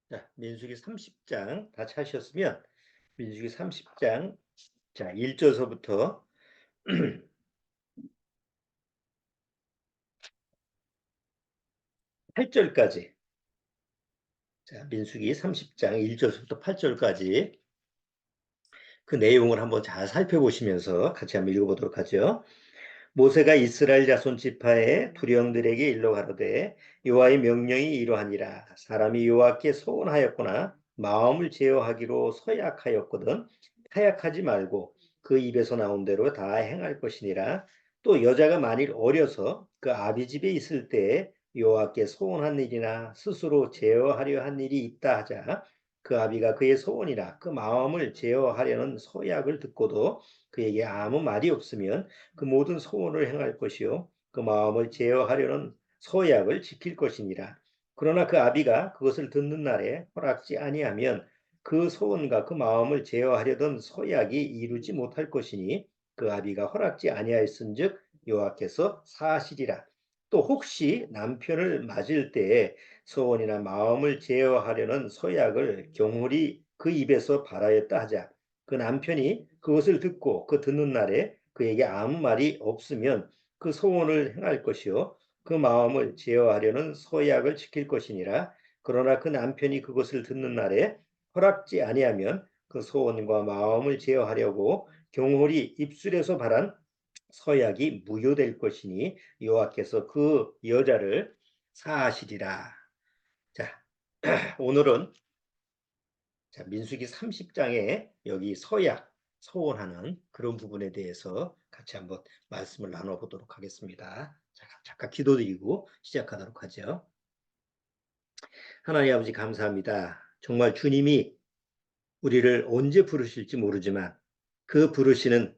자, 민수기 30장 다 찾으셨으면 민수기 30장 자, 1절서부터 8절까지 자, 민수기 30장 1절서부터 8절까지 그 내용을 한번 잘 살펴보시면서 같이 한번 읽어보도록 하죠. 모세가 이스라엘 자손 지파의 두령들에게 일러 가로되 여호와의 명령이 이러하니라. 사람이 여호와께 소원하였거나 마음을 제어하기로 서약하였거든 타약하지 말고 그 입에서 나온 대로 다 행할 것이니라. 또 여자가 만일 어려서 그 아비 집에 있을 때에 여호와께 소원한 일이나 스스로 제어하려 한 일이 있다 하자 그 아비가 그의 소원이나 그 마음을 제어하려는 서약을 듣고도 그에게 아무 말이 없으면 그 모든 소원을 행할 것이요 그 마음을 제어하려는 서약을 지킬 것이니라. 그러나 그 아비가 그것을 듣는 날에 허락지 아니하면 그 소원과 그 마음을 제어하려던 서약이 이루지 못할 것이니 그 아비가 허락지 아니하였은즉 여호와께서 사하시리라. 또 혹시 남편을 맞을 때에 소원이나 마음을 제어하려는 서약을 경홀히 그 입에서 발하였다 하자 그 남편이 그것을 듣고 그 듣는 날에 그에게 아무 말이 없으면 그 소원을 행할 것이요 그 마음을 제어하려는 서약을 지킬 것이니라. 그러나 그 남편이 그것을 듣는 날에 허락지 아니하면 그 소원과 마음을 제어하려고 경홀히 입술에서 발한 서약이 무효될 것이니 여호와께서 그 여자를 사하시리라. 자, 오늘은 자, 민수기 30장에 여기 서약, 서원하는 그런 부분에 대해서 같이 한번 말씀을 나눠보도록 하겠습니다. 자, 잠깐 기도드리고 시작하도록 하죠. 하나님 아버지 감사합니다. 정말 주님이 우리를 언제 부르실지 모르지만 그 부르시는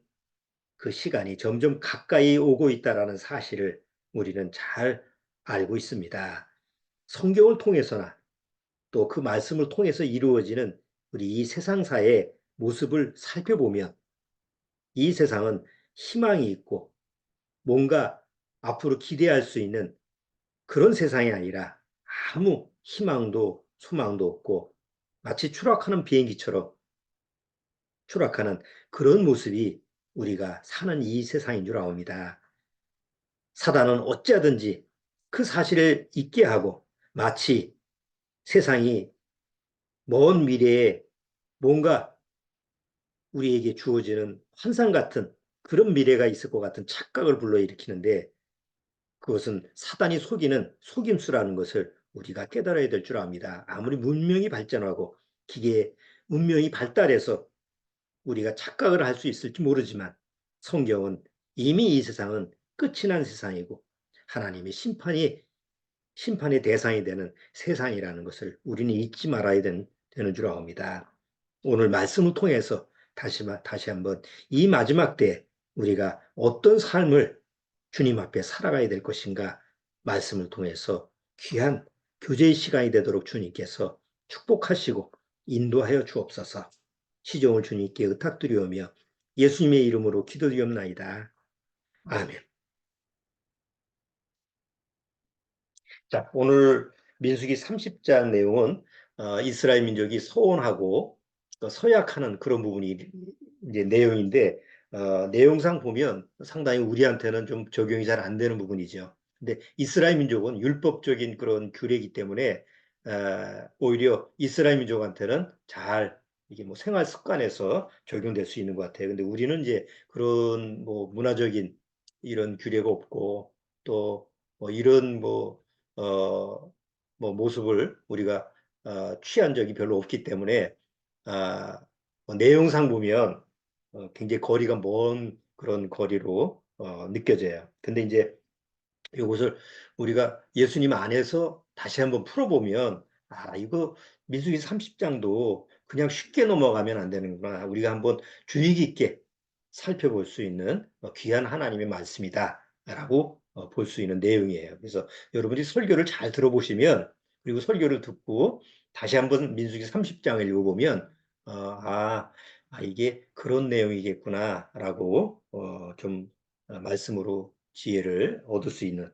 그 시간이 점점 가까이 오고 있다는 사실을 우리는 잘 알고 있습니다. 성경을 통해서나 또 그 말씀을 통해서 이루어지는 우리 이 세상사의 모습을 살펴보면 이 세상은 희망이 있고 뭔가 앞으로 기대할 수 있는 그런 세상이 아니라 아무 희망도 소망도 없고 마치 추락하는 비행기처럼 추락하는 그런 모습이 우리가 사는 이 세상인 줄 아옵니다. 사단은 어찌하든지 그 사실을 잊게 하고 마치 세상이 먼 미래에 뭔가 우리에게 주어지는 환상 같은 그런 미래가 있을 것 같은 착각을 불러일으키는데 그것은 사단이 속이는 속임수라는 것을 우리가 깨달아야 될 줄 압니다. 아무리 문명이 발전하고 기계 문명이 발달해서 우리가 착각을 할 수 있을지 모르지만 성경은 이미 이 세상은 끝이 난 세상이고 하나님의 심판의 대상이 되는 세상이라는 것을 우리는 잊지 말아야 되는 줄 압니다. 오늘 말씀을 통해서 다시 한번 이 마지막 때 우리가 어떤 삶을 주님 앞에 살아가야 될 것인가 말씀을 통해서 귀한 교제의 시간이 되도록 주님께서 축복하시고 인도하여 주옵소서. 시종을 주님께 의탁드리오며 예수님의 이름으로 기도드리옵나이다. 아멘. 자, 오늘 민수기 30장 내용은 이스라엘 민족이 소원하고 서약하는 그런 부분이 이제 내용인데 내용상 보면 상당히 우리한테는 좀 적용이 잘 안 되는 부분이죠. 근데 이스라엘 민족은 율법적인 그런 규례이기 때문에 오히려 이스라엘 민족한테는 잘 이게 뭐 생활 습관에서 적용될 수 있는 것 같아요. 근데 우리는 이제 그런 뭐 문화적인 이런 규례가 없고 또 뭐 이런 어, 뭐 모습을 우리가 취한 적이 별로 없기 때문에 뭐 내용상 보면 굉장히 거리가 먼 그런 거리로 느껴져요. 근데 이제 이것을 우리가 예수님 안에서 다시 한번 풀어보면 이거 민수기 30장도 그냥 쉽게 넘어가면 안 되는구나. 우리가 한번 주의 깊게 살펴볼 수 있는 귀한 하나님의 말씀이다라고 볼 수 있는 내용이에요. 그래서 여러분이 설교를 잘 들어보시면 그리고 설교를 듣고 다시 한번 민수기 30장을 읽어보면 어, 아, 이게 그런 내용이겠구나라고 좀 말씀으로 지혜를 얻을 수 있는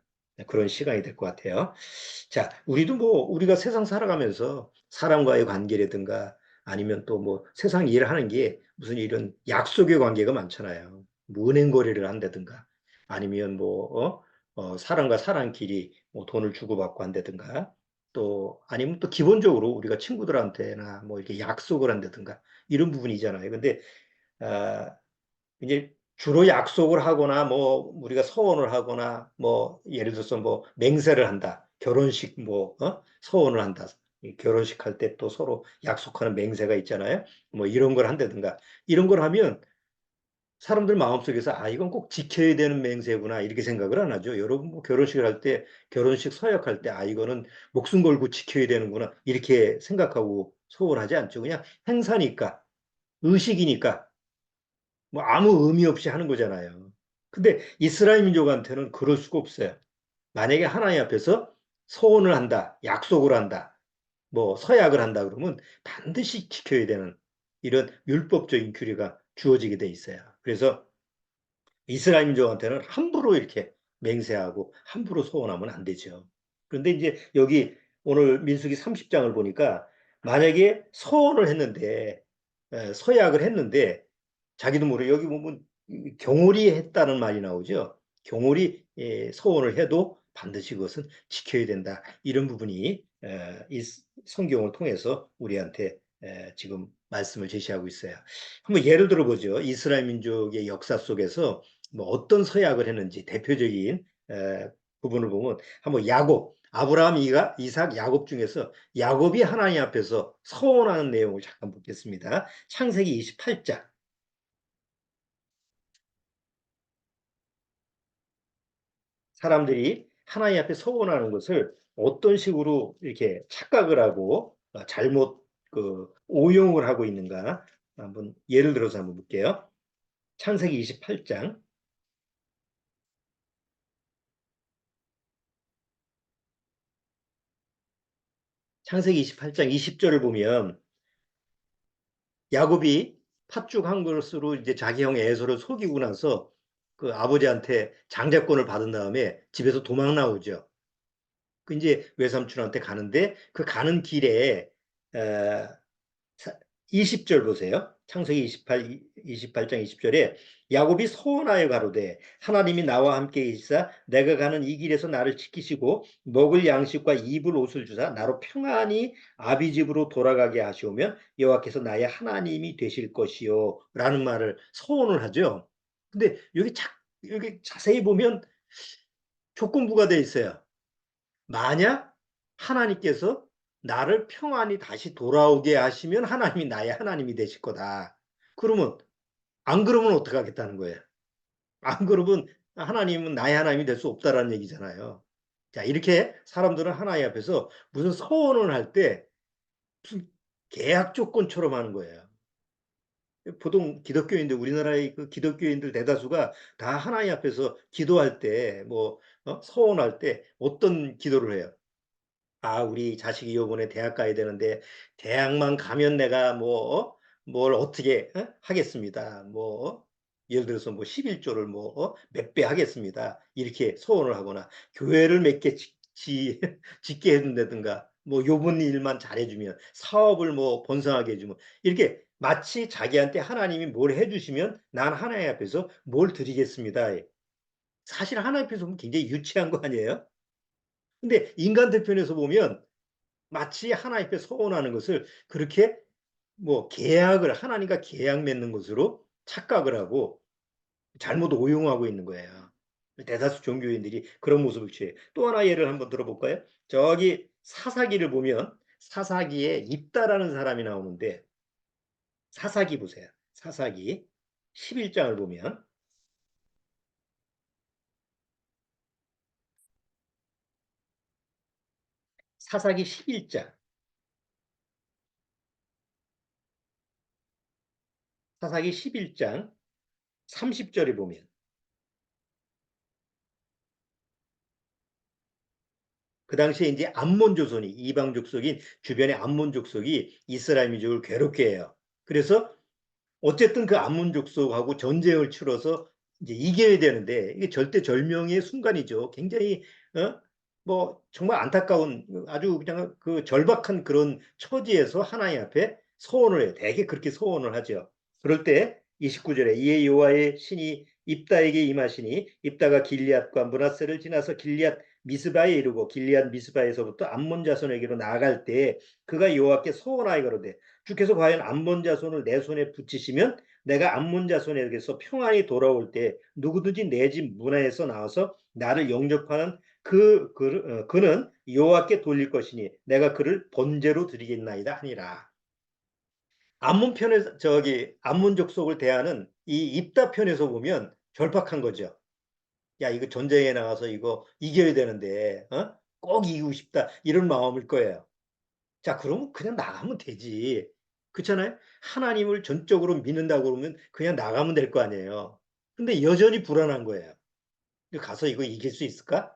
그런 시간이 될 것 같아요. 자, 우리도 뭐 우리가 세상 살아가면서 사람과의 관계라든가 아니면 또 뭐 세상 일을 하는 게 무슨 이런 약속의 관계가 많잖아요. 뭐 은행 거래를 한다든가 아니면 뭐 사람과 사람끼리 뭐 돈을 주고받고 한다든가 또 아니면 또 기본적으로 우리가 친구들한테나 뭐 이렇게 약속을 한다든가 이런 부분이잖아요. 근데 아, 이제 주로 약속을 하거나 뭐 우리가 서원을 하거나 뭐 예를 들어서 뭐 맹세를 한다. 결혼식 뭐 서원을 한다. 결혼식 할 때 또 서로 약속하는 맹세가 있잖아요. 뭐 이런 걸 한다든가 이런 걸 하면 사람들 마음속에서 아 이건 꼭 지켜야 되는 맹세구나 이렇게 생각을 안 하죠. 여러분 뭐 결혼식을 할 때 결혼식 서약할 때 아 이거는 목숨 걸고 지켜야 되는구나 이렇게 생각하고 서원하지 않죠. 그냥 행사니까 의식이니까 뭐 아무 의미 없이 하는 거잖아요. 근데 이스라엘 민족한테는 그럴 수가 없어요. 만약에 하나님 앞에서 소원을 한다, 약속을 한다, 뭐 서약을 한다 그러면 반드시 지켜야 되는 이런 율법적인 규례가 주어지게 돼 있어요. 그래서 이스라엘 민족한테는 함부로 이렇게 맹세하고 함부로 소원하면 안 되죠. 그런데 이제 여기 오늘 민수기 30장을 보니까 만약에 소원을 했는데 서약을 했는데 자기도 모르게 여기 보면 경홀이 했다는 말이 나오죠. 경홀이 서원을 해도 반드시 그것은 지켜야 된다. 이런 부분이 이 성경을 통해서 우리한테 지금 말씀을 제시하고 있어요. 한번 예를 들어보죠. 이스라엘 민족의 역사 속에서 뭐 어떤 서약을 했는지 대표적인 부분을 보면 한번 야곱, 아브라함, 이삭, 야곱 중에서 야곱이 하나님 앞에서 서원하는 내용을 잠깐 보겠습니다. 창세기 28장. 사람들이 하나님 앞에 서원하는 것을 어떤 식으로 이렇게 착각을 하고 잘못 오용을 하고 있는가 한번 예를 들어서 한번 볼게요. 창세기 28장. 창세기 28장 20절을 보면 야곱이 팥죽 한 그릇으로 이제 자기 형 에서를 속이고 나서 그 아버지한테 장자권을 받은 다음에 집에서 도망 나오죠. 그 이제 외삼촌한테 가는데 그 가는 길에 에, 20절 보세요. 창세기 28장 20절에 야곱이 소원하여 가로되 하나님이 나와 함께 계시사 내가 가는 이 길에서 나를 지키시고 먹을 양식과 입을 옷을 주사 나로 평안히 아비 집으로 돌아가게 하시오면 여호와께서 나의 하나님이 되실 것이요 라는 말을 소원을 하죠. 근데 여기 자세히 보면 조건부가 돼 있어요. 만약 하나님께서 나를 평안히 다시 돌아오게 하시면 하나님이 나의 하나님이 되실 거다. 그러면 안 그러면 어떻게 하겠다는 거예요? 안 그러면 하나님은 나의 하나님이 될 수 없다라는 얘기잖아요. 자, 이렇게 사람들은 하나님 앞에서 무슨 서원을 할 때 무슨 계약 조건처럼 하는 거예요. 보통 기독교인들, 우리나라의 그 기독교인들 대다수가 다 하나님 앞에서 기도할 때, 뭐, 서원할 때 어떤 기도를 해요? 아, 우리 자식이 요번에 대학 가야 되는데, 대학만 가면 내가 뭐, 뭘 어떻게 하겠습니다. 뭐, 예를 들어서 뭐 11조를 뭐, 몇 배 하겠습니다. 이렇게 소원을 하거나, 교회를 몇 개 짓게 해준다든가, 뭐, 요번 일만 잘해주면, 사업을 뭐, 번성하게 해주면, 이렇게 마치 자기한테 하나님이 뭘 해주시면, 난 하나님 앞에서 뭘 드리겠습니다. 사실 하나님 앞에서 보면 굉장히 유치한 거 아니에요? 근데 인간 대표에서 보면, 마치 하나님 앞에 서원하는 것을 그렇게 뭐 계약을 하나님과 계약 맺는 것으로 착각을 하고 잘못 오용하고 있는 거예요. 대다수 종교인들이 그런 모습을 취해. 또 하나 예를 한번 들어볼까요? 저기 사사기를 보면 사사기에 입다라는 사람이 나오는데 사사기 보세요. 사사기 11장을 보면 사사기 11장 사사기 11장 30절에 보면 그 당시에 이제 암몬 조선이 이방 족속인 주변의 암몬 족속이 이스라엘 민족을 괴롭게 해요. 그래서 어쨌든 그 암몬 족속하고 전쟁을 치러서 이제 이겨야 되는데 이게 절대절명의 순간이죠. 굉장히 뭐 정말 안타까운 아주 그냥 그 절박한 그런 처지에서 하나님 앞에 소원을 해요. 대개 그렇게 소원을 하죠. 그럴 때 29절에 이에 여호와의 신이 입다에게 임하시니 입다가 길리앗과 므낫세를 지나서 길리앗 미스바에 이르고 길리앗 미스바에서부터 암몬 자손에게로 나아갈 때 그가 여호와께 소원하여가로되 주께서 과연 암몬 자손을 내 손에 붙이시면 내가 암몬 자손에게서 평안히 돌아올 때 누구든지 내 집 문화에서 나와서 나를 영접하는 그는 여호와께 돌릴 것이니 내가 그를 번제로 드리겠나이다 하니라. 암몬 편에서 저기 암몬 족속을 대하는 이 입다 편에서 보면 절박한 거죠. 야, 이거 전쟁에 나가서 이거 이겨야 되는데 꼭 이기고 싶다 이런 마음일 거예요. 자, 그러면 그냥 나가면 되지. 그렇잖아요? 하나님을 전적으로 믿는다고 그러면 그냥 나가면 될 거 아니에요. 근데 여전히 불안한 거예요. 가서 이거 이길 수 있을까?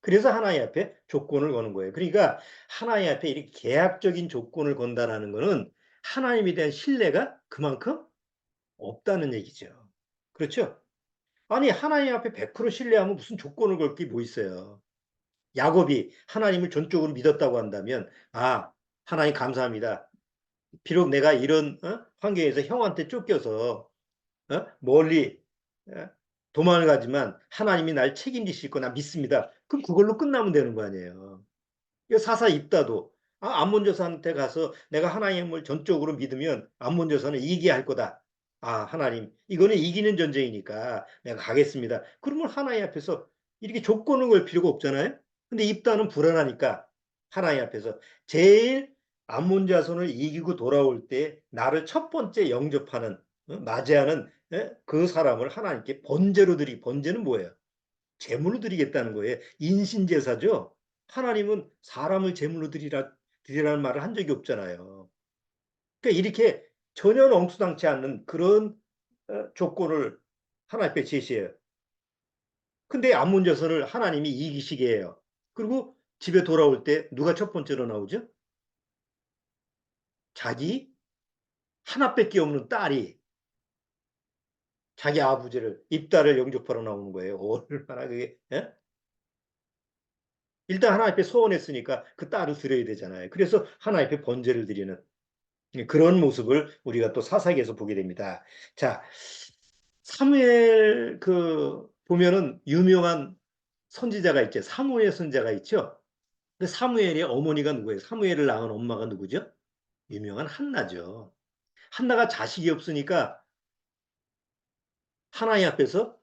그래서 하나님 앞에 조건을 거는 거예요. 그러니까 하나님 앞에 이렇게 계약적인 조건을 건다라는 거는 하나님에 대한 신뢰가 그만큼 없다는 얘기죠. 그렇죠? 아니, 하나님 앞에 100% 신뢰하면 무슨 조건을 걸 게 뭐 있어요. 야곱이 하나님을 전적으로 믿었다고 한다면, 아, 하나님 감사합니다. 비록 내가 이런 환경에서 형한테 쫓겨서 멀리 어, 도망을 가지만 하나님이 날 책임지실 거나 믿습니다. 그럼 그걸로 끝나면 되는 거 아니에요. 이거 사사 입다도 암몬 저사한테 가서 내가 하나님을 전적으로 믿으면 암몬 저사는 이기게 할 거다. 아, 하나님, 이거는 이기는 전쟁이니까 내가 가겠습니다. 그러면 하나님 앞에서 이렇게 조건을 걸 필요가 없잖아요. 근데 입다는 불안하니까 하나님 앞에서 제일 암몬 자손을 이기고 돌아올 때 나를 첫 번째 영접하는 맞이하는 그 사람을 하나님께 번제로 드리. 번제는 뭐예요? 제물로 드리겠다는 거예요. 인신제사죠. 하나님은 사람을 제물로 드리라는 말을 한 적이 없잖아요. 그러니까 이렇게 전혀 엉뚱하지 않는 그런 조건을 하나님께 제시해요. 근데 암문제선을 하나님이 이기시게 해요. 그리고 집에 돌아올 때 누가 첫 번째로 나오죠? 자기 하나밖에 없는 딸이 자기 아버지를 입다를 영접하러 나오는 거예요. 얼마나 그게 일단 하나님 앞에 소원했으니까 그 딸을 드려야 되잖아요. 그래서 하나님 앞에 번제를 드리는 그런 모습을 우리가 또 사사기에서 보게 됩니다. 자, 사무엘 보면은 유명한 선지자가 있죠. 사무엘 선지자가 있죠. 그 사무엘의 어머니가 누구예요? 사무엘을 낳은 엄마가 누구죠? 유명한 한나죠. 한나가 자식이 없으니까 하나님 앞에서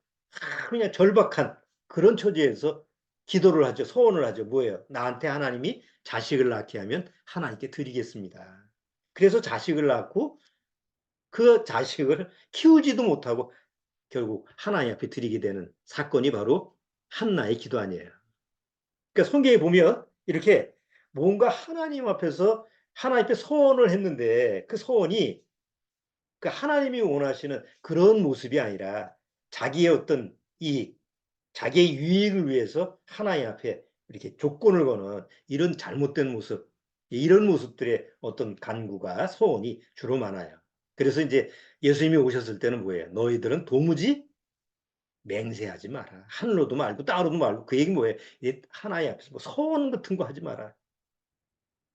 그냥 절박한 그런 처지에서 기도를 하죠. 소원을 하죠. 뭐예요? 나한테 하나님이 자식을 낳게 하면 하나님께 드리겠습니다. 그래서 자식을 낳고 그 자식을 키우지도 못하고 결국 하나님 앞에 드리게 되는 사건이 바로 한나의 기도 아니에요. 그러니까 성경에 보면 이렇게 뭔가 하나님 앞에서 하나님 앞에 소원을 했는데 그 소원이 그 하나님이 원하시는 그런 모습이 아니라 자기의 어떤 이익, 자기의 유익을 위해서 하나님 앞에 이렇게 조건을 거는 이런 잘못된 모습, 이런 모습들의 어떤 간구가 소원이 주로 많아요. 그래서 이제 예수님이 오셨을 때는 뭐예요? 너희들은 도무지 맹세하지 마라. 하늘로도 말고 땅으로도 말고 그 얘기 뭐예요? 하나님 앞에서 뭐 소원 같은 거 하지 마라.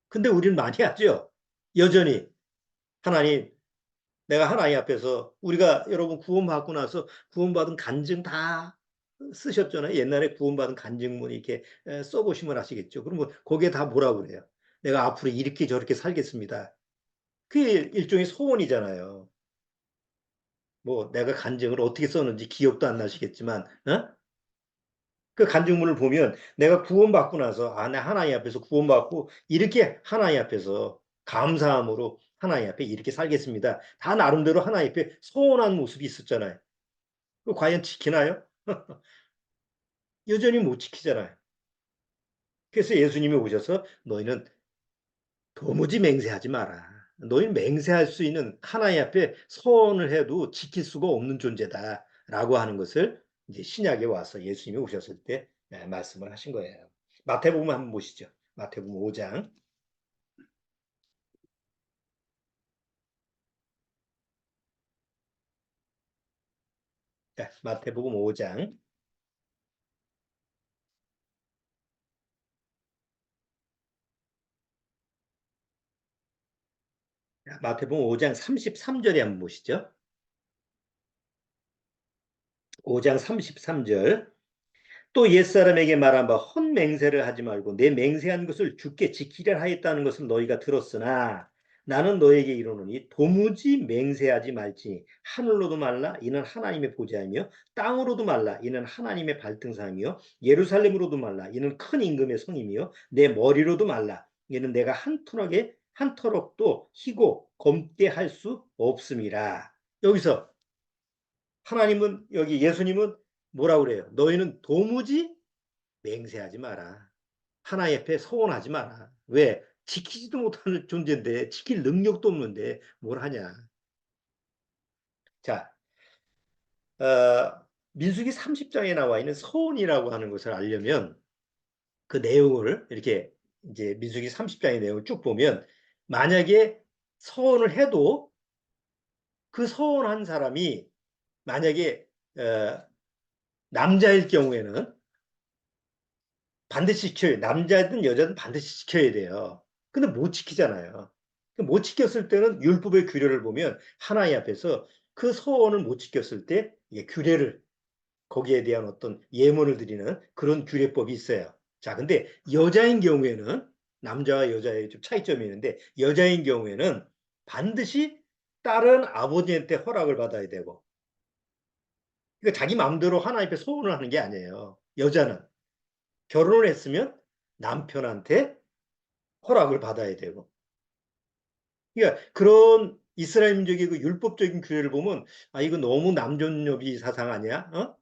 근데 우리는 많이 하죠. 여전히 하나님, 내가 하나님 앞에서 우리가 여러분 구원받고 나서 구원받은 간증 다 쓰셨잖아요. 옛날에 구원받은 간증문 이렇게 써보시면 아시겠죠. 그러면 거기에 다 뭐라고 그래요? 내가 앞으로 이렇게 저렇게 살겠습니다. 그게 일종의 소원이잖아요. 뭐 내가 간증을 어떻게 썼는지 기억도 안 나시겠지만, 그 간증문을 보면 내가 구원받고 나서 나 하나님 앞에서 구원받고 이렇게 하나님 앞에서 감사함으로 하나님 앞에 이렇게 살겠습니다. 다 나름대로 하나님 앞에 소원한 모습이 있었잖아요. 그 과연 지키나요? 여전히 못 지키잖아요. 그래서 예수님이 오셔서 너희는 도무지 맹세하지 마라. 너희는 맹세할 수 있는 하나님 앞에 소원을 해도 지킬 수가 없는 존재다라고 하는 것을 이제 신약에 와서 예수님이 오셨을 때 말씀을 하신 거예요. 마태복음 한번 보시죠. 마태복음 5장. 자, 마태복음 5장. 마태복음 5장 33절에 한번 보시죠. 5장 33절. 또 옛사람에게 말한 바 헛맹세를 하지 말고 내 맹세한 것을 주께 지키려 하였다는 것을 너희가 들었으나 나는 너에게 이르노니 도무지 맹세하지 말지. 하늘로도 말라 이는 하나님의 보좌이며 땅으로도 말라 이는 하나님의 발등상이며 예루살렘으로도 말라 이는 큰 임금의 성이며 내 머리로도 말라 이는 내가 한 터럭도 희고 검게 할 수 없음이라. 여기서 하나님은, 여기 예수님은 뭐라고 그래요? 너희는 도무지 맹세하지 마라. 하나님 앞에 서원하지 마라. 왜? 지키지도 못하는 존재인데, 지킬 능력도 없는데 뭘 하냐. 자, 민수기 30장에 나와 있는 서원이라고 하는 것을 알려면 그 내용을 이렇게 이제 민수기 30장의 내용을 쭉 보면, 만약에 서원을 해도 그 서원한 사람이 만약에 남자일 경우에는 반드시 지켜요. 남자든 여자든 반드시 지켜야 돼요. 근데 못 지키잖아요. 못 지켰을 때는 율법의 규례를 보면 하나님 앞에서 그 서원을 못 지켰을 때 규례를, 거기에 대한 어떤 예문을 드리는 그런 규례법이 있어요. 자, 근데 여자인 경우에는, 남자와 여자의 좀 차이점이 있는데, 여자인 경우에는 반드시 딸은 아버지한테 허락을 받아야 되고, 그러니까 자기 마음대로 하나님 앞에 서원을 하는 게 아니에요. 여자는 결혼을 했으면 남편한테 허락을 받아야 되고. 그러니까 그런 이스라엘 민족의 그 율법적인 규례를 보면, 아, 이거 너무 남존여비 사상 아니야? 어?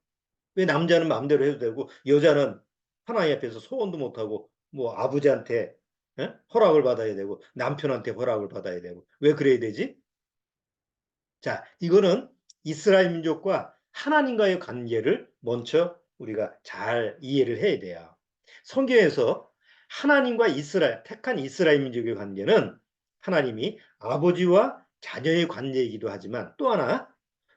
왜 남자는 마음대로 해도 되고 여자는 하나님 앞에서 소원도 못하고 뭐 아버지한테 허락을 받아야 되고 남편한테 허락을 받아야 되고 왜 그래야 되지? 자, 이거는 이스라엘 민족과 하나님과의 관계를 먼저 우리가 잘 이해를 해야 돼요. 성경에서 하나님과 택한 이스라엘 민족의 관계는 하나님이 아버지와 자녀의 관계이기도 하지만 또 하나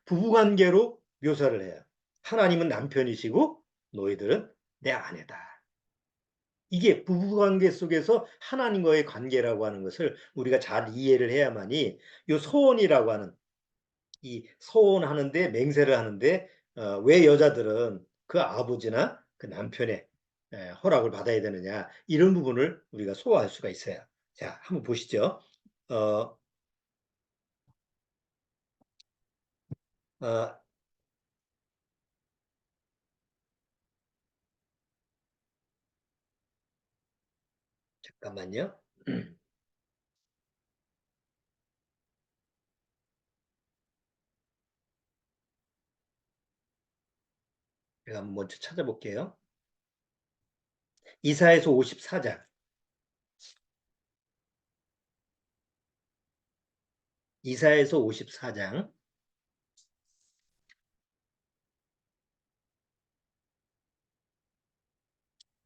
부부 관계로 묘사를 해요. 하나님은 남편이시고 너희들은 내 아내다. 이게 부부관계 속에서 하나님과의 관계라고 하는 것을 우리가 잘 이해를 해야만이 이 소원이라고 하는, 이 소원하는데 맹세를 하는데 왜 여자들은 그 아버지나 그 남편의 허락을 받아야 되느냐, 이런 부분을 우리가 소화할 수가 있어요. 자, 한번 보시죠. 어, 어, 잠깐만요. 제가 한번 먼저 찾아볼게요. 이사에서 54장. 이사에서 54장.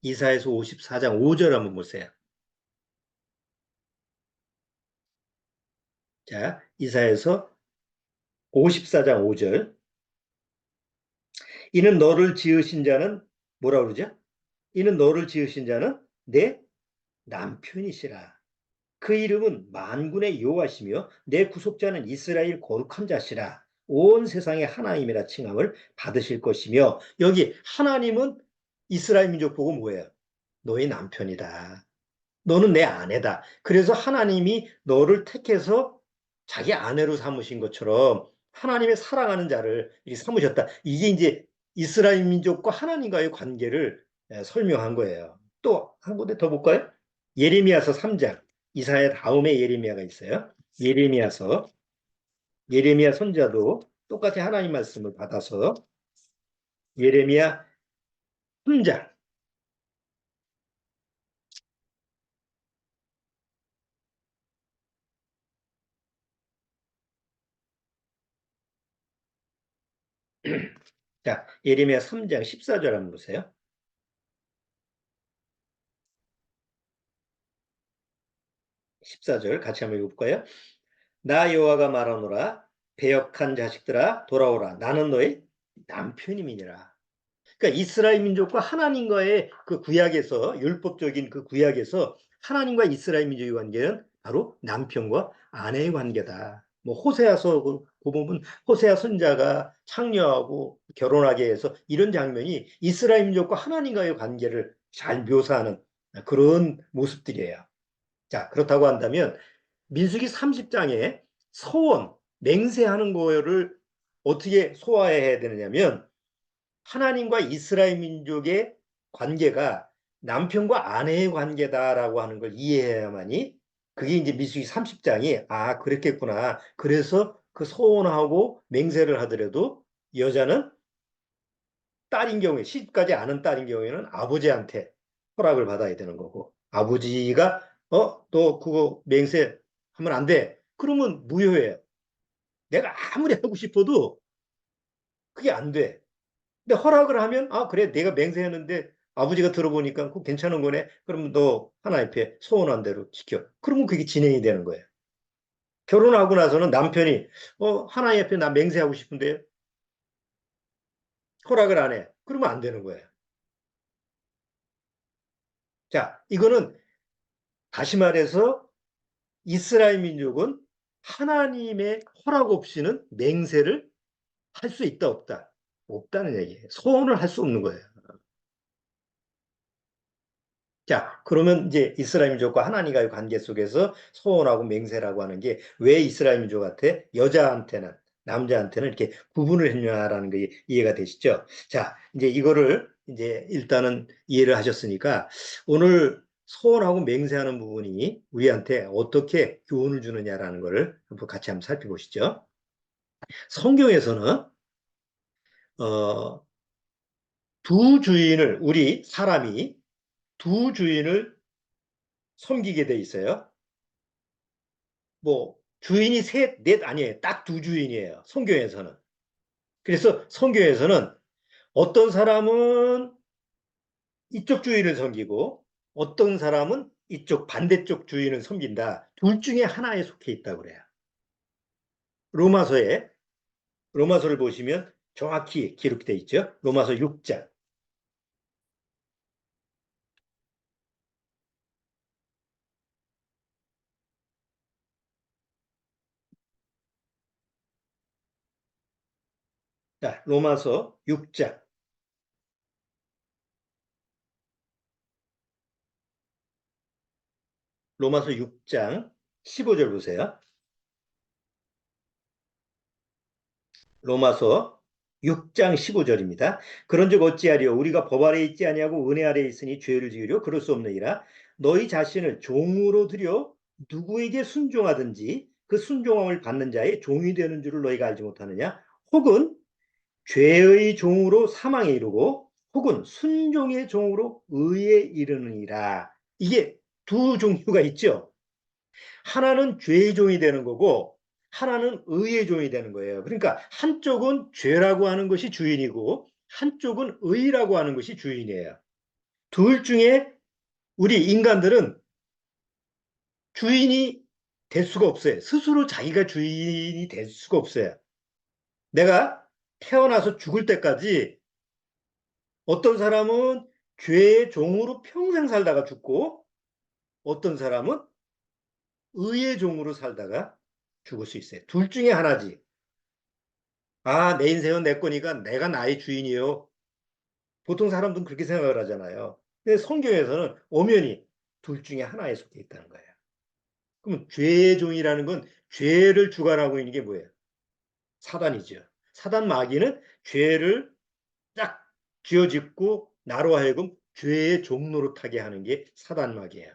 이사에서 54장 5절 한번 보세요. 자, 이사에서 54장 5절. 이는 너를 지으신 자는 뭐라 그러죠? 이는 너를 지으신 자는 내 남편이시라. 그 이름은 만군의 여호와시며 내 구속자는 이스라엘 거룩한 자시라. 온 세상의 하나님이라 칭함을 받으실 것이며, 여기 하나님은 이스라엘 민족 보고 뭐예요? 너의 남편이다. 너는 내 아내다. 그래서 하나님이 너를 택해서 자기 아내로 삼으신 것처럼 하나님의 사랑하는 자를 이렇게 삼으셨다. 이게 이제 이스라엘 민족과 하나님과의 관계를 설명한 거예요. 또 한 군데 더 볼까요? 예레미야서 3장. 이사야 다음에 예레미야가 있어요. 예레미야서, 예레미야 선자도 똑같이 하나님 말씀을 받아서 예레미야 3장. 자, 예레미야 3장 14절 한번 보세요. 14절 같이 한번 읽어볼까요? 나 여호와가 말하노라. 배역한 자식들아 돌아오라. 나는 너의 남편임이니라. 그러니까 이스라엘 민족과 하나님과의 그 구약에서 율법적인 그 구약에서 하나님과 이스라엘 민족의 관계는 바로 남편과 아내의 관계다. 뭐 호세아서 그 부분 호세아 선자가 창녀하고 결혼하게 해서 이런 장면이 이스라엘 민족과 하나님과의 관계를 잘 묘사하는 그런 모습들이에요. 자, 그렇다고 한다면 민수기 30장에 서원, 맹세하는 거를 어떻게 소화해야 되느냐면 하나님과 이스라엘 민족의 관계가 남편과 아내의 관계다라고 하는 걸 이해해야만이 그게 이제 민수기 30장이 아, 그랬겠구나. 그래서 그 서원하고 맹세를 하더라도 여자는 딸인 경우에 시집가지 않은 딸인 경우에는 아버지한테 허락을 받아야 되는 거고 아버지가 너 그거 맹세하면 안 돼. 그러면 무효예요. 내가 아무리 하고 싶어도 그게 안 돼. 근데 허락을 하면 아 그래 내가 맹세했는데 아버지가 들어보니까 그거 괜찮은 거네. 그러면 너 하나님 앞에 소원한 대로 지켜. 그러면 그게 진행이 되는 거예요. 결혼하고 나서는 남편이 하나님 앞에 나 맹세하고 싶은데 허락을 안 해. 그러면 안 되는 거예요. 자, 이거는 다시 말해서 이스라엘 민족은 하나님의 허락 없이는 맹세를 할 수 있다 없다. 없다는 얘기예요. 소원을 할 수 없는 거예요. 자, 그러면 이제 이스라엘 민족과 하나님과의 관계 속에서 소원하고 맹세라고 하는 게 왜 이스라엘 민족한테 여자한테는 남자한테는 이렇게 구분을 했냐라는 게 이해가 되시죠? 자, 이제 이거를 이제 일단은 이해를 하셨으니까 오늘 소원하고 맹세하는 부분이 우리한테 어떻게 교훈을 주느냐라는 거를 한번 같이 한번 살펴보시죠. 성경에서는 어, 두 주인을 우리 사람이 두 주인을 섬기게 돼 있어요. 뭐 주인이 셋, 넷 아니에요. 딱 두 주인이에요. 성경에서는. 그래서 성경에서는 어떤 사람은 이쪽 주인을 섬기고 어떤 사람은 이쪽 반대쪽 주인을 섬긴다. 둘 중에 하나에 속해 있다고 그래요. 로마서에 로마서를 보시면 정확히 기록되어 있죠. 로마서 6장. 자, 로마서 6장. 로마서 6장 15절 보세요. 로마서 6장 15절입니다. 그런즉 어찌하리요 우리가 법 아래 있지 아니하고 은혜 아래 있으니 죄를 지으려 그럴 수 없느니라. 너희 자신을 종으로 들여 누구에게 순종하든지 그 순종함을 받는 자의 종이 되는 줄을 너희가 알지 못하느냐? 혹은 죄의 종으로 사망에 이르고 혹은 순종의 종으로 의에 이르느니라. 이게 두 종류가 있죠. 하나는 죄의 종이 되는 거고 하나는 의의 종이 되는 거예요. 그러니까 한쪽은 죄라고 하는 것이 주인이고 한쪽은 의라고 하는 것이 주인이에요. 둘 중에 우리 인간들은 주인이 될 수가 없어요. 스스로 자기가 주인이 될 수가 없어요. 내가 태어나서 죽을 때까지 어떤 사람은 죄의 종으로 평생 살다가 죽고 어떤 사람은 의의 종으로 살다가 죽을 수 있어요. 둘 중에 하나지. 아, 내 인생은 내 거니까 내가 나의 주인이요. 보통 사람들은 그렇게 생각을 하잖아요. 근데 성경에서는 엄연히 둘 중에 하나에 속해 있다는 거예요. 그러면 죄의 종이라는 건 죄를 주관하고 있는 게 뭐예요? 사단이죠. 사단 마귀는 죄를 딱 쥐어짓고 나로 하여금 죄의 종로로 타게 하는 게 사단 마귀예요.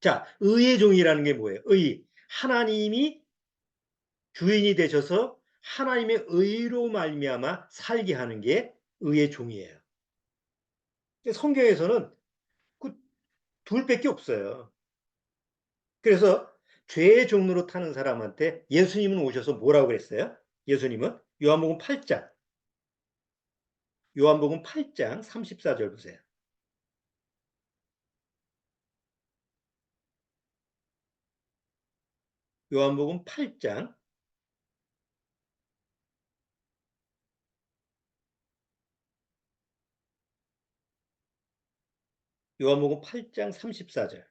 자, 의의 종이라는 게 뭐예요? 의. 하나님이 주인이 되셔서 하나님의 의로 말미암아 살게 하는 게 의의 종이에요. 성경에서는 그 둘밖에 없어요. 그래서 죄의 종로로 타는 사람한테 예수님은 오셔서 뭐라고 그랬어요? 예수님은 요한복음 8장 34절 보세요. 요한복음 8장 요한복음 8장 34절.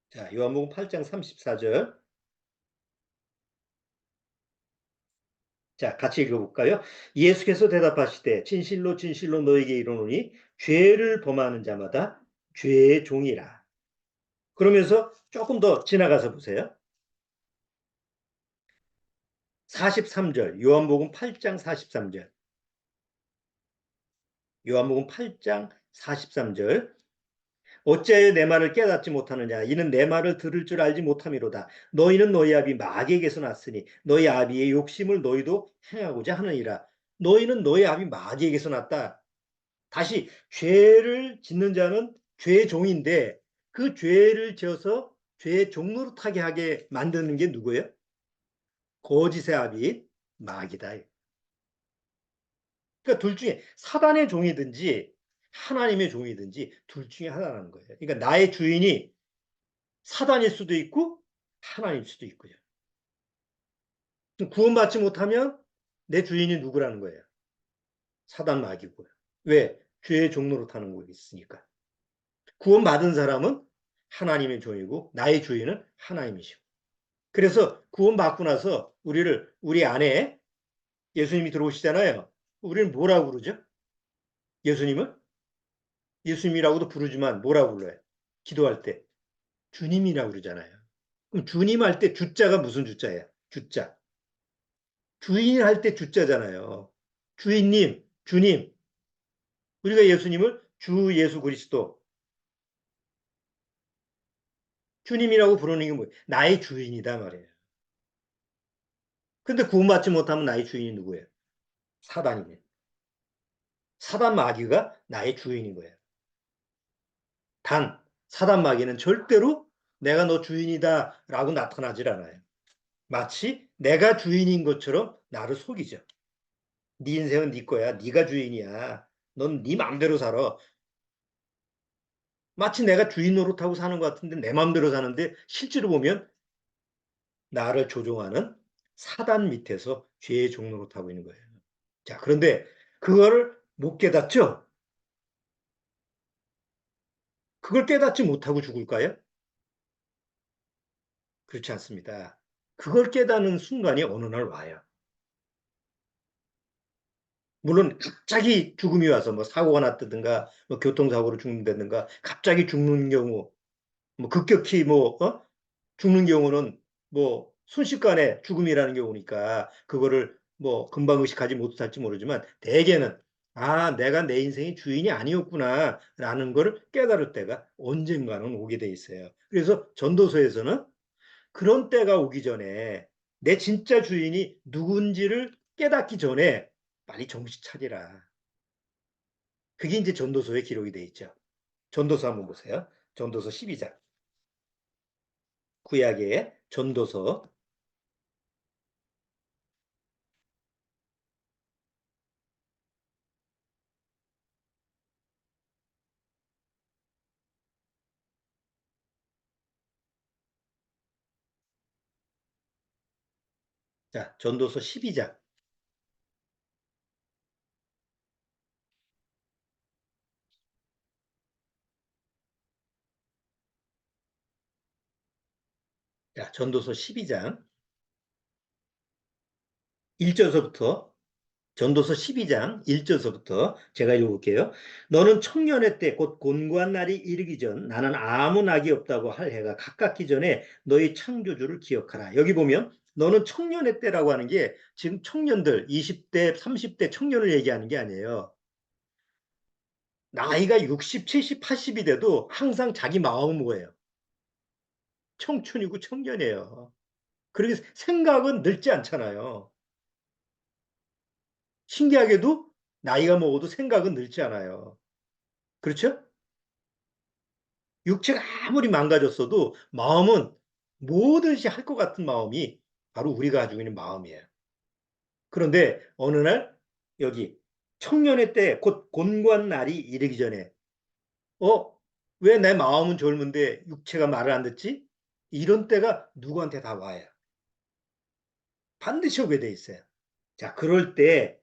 자, 요한복음 8장 34절. 자, 같이 읽어볼까요? 예수께서 대답하시되 진실로 진실로 너에게 이르노니 죄를 범하는 자마다 죄의 종이라. 그러면서 조금 더 지나가서 보세요. 43절, 요한복음 8장 43절. 요한복음 8장 43절. 어찌하여 내 말을 깨닫지 못하느냐? 이는 내 말을 들을 줄 알지 못함이로다. 너희는 너희 아비 마귀에게서 났으니 너희 아비의 욕심을 너희도 행하고자 하느니라. 너희는 너희 아비 마귀에게서 났다. 다시 죄를 짓는 자는 죄의 종인데 그 죄를 지어서 죄의 종로로 타게 하게 만드는 게 누구예요? 거짓의 아비인 마귀다. 그러니까 둘 중에 사단의 종이든지 하나님의 종이든지 둘 중에 하나라는 거예요. 그러니까 나의 주인이 사단일 수도 있고 하나님일 수도 있고요. 구원받지 못하면 내 주인이 누구라는 거예요? 사단 마귀고요. 왜? 죄의 종로로 타는 거 있으니까. 구원받은 사람은 하나님의 종이고 나의 주인은 하나님이시고. 그래서 구원받고 나서 우리 안에 예수님이 들어오시잖아요. 우리는 뭐라고 부르죠? 예수님을? 예수님이라고도 부르지만 뭐라고 불러요? 기도할 때 주님이라고 그러잖아요. 그럼 주님 할 때 주자가 무슨 주자예요? 주자. 주인 할 때 주자잖아요. 주인님, 주님. 우리가 예수님을 주 예수 그리스도 주님이라고 부르는 게 뭐예요? 나의 주인이다 말이에요. 근데 구원받지 못하면 나의 주인이 누구예요? 사단이에요. 사단 마귀가 나의 주인인 거예요. 단, 사단 마귀는 절대로 내가 너 주인이다 라고 나타나질 않아요. 마치 내가 주인인 것처럼 나를 속이죠. 네 인생은 네 거야. 네가 주인이야. 넌 네 맘대로 살아. 마치 내가 주인 노릇하고 사는 것 같은데 내 맘대로 사는데 실제로 보면 나를 조종하는 사단 밑에서 죄의 종 노릇하고 있는 거예요. 자, 그런데 그거를 못 깨닫죠? 그걸 깨닫지 못하고 죽을까요? 그렇지 않습니다. 그걸 깨닫는 순간이 어느 날 와요. 물론 갑자기 죽음이 와서 뭐 사고가 났다든가 뭐 교통사고로 죽는다든가 갑자기 죽는 경우 뭐 급격히 뭐 죽는 경우는 뭐 순식간에 죽음이라는 경우니까 그거를 뭐 금방 의식하지 못할지 모르지만 대개는 아 내가 내 인생의 주인이 아니었구나라는 걸 깨달을 때가 언젠가는 오게 돼 있어요. 그래서 전도서에서는 그런 때가 오기 전에 내 진짜 주인이 누군지를 깨닫기 전에 빨리 정신 차리라. 그게 이제 전도서에 기록이 돼 있죠. 전도서 한번 보세요. 전도서 12장. 구약의 전도서. 자, 전도서 12장. 자, 전도서 12장 1절서부터 전도서 12장 1절서부터 제가 읽어볼게요. 너는 청년의 때 곧 곤고한 날이 이르기 전 나는 아무 낙이 없다고 할 해가 가깝기 전에 너희 창조주를 기억하라. 여기 보면 너는 청년의 때라고 하는 게 지금 청년들 20대 30대 청년을 얘기하는 게 아니에요. 나이가 60, 70, 80이 돼도 항상 자기 마음은 뭐예요? 청춘이고 청년이에요. 그리고 생각은 늙지 않잖아요. 신기하게도 나이가 먹어도 생각은 늙지 않아요. 그렇죠? 육체가 아무리 망가졌어도 마음은 뭐든지 할 것 같은 마음이 바로 우리가 가지고 있는 마음이에요. 그런데 어느 날 여기 청년의 때 곧 곤고한 날이 이르기 전에 왜 내 마음은 젊은데 육체가 말을 안 듣지? 이런 때가 누구한테 다 와요. 반드시 오게 돼 있어요. 자, 그럴 때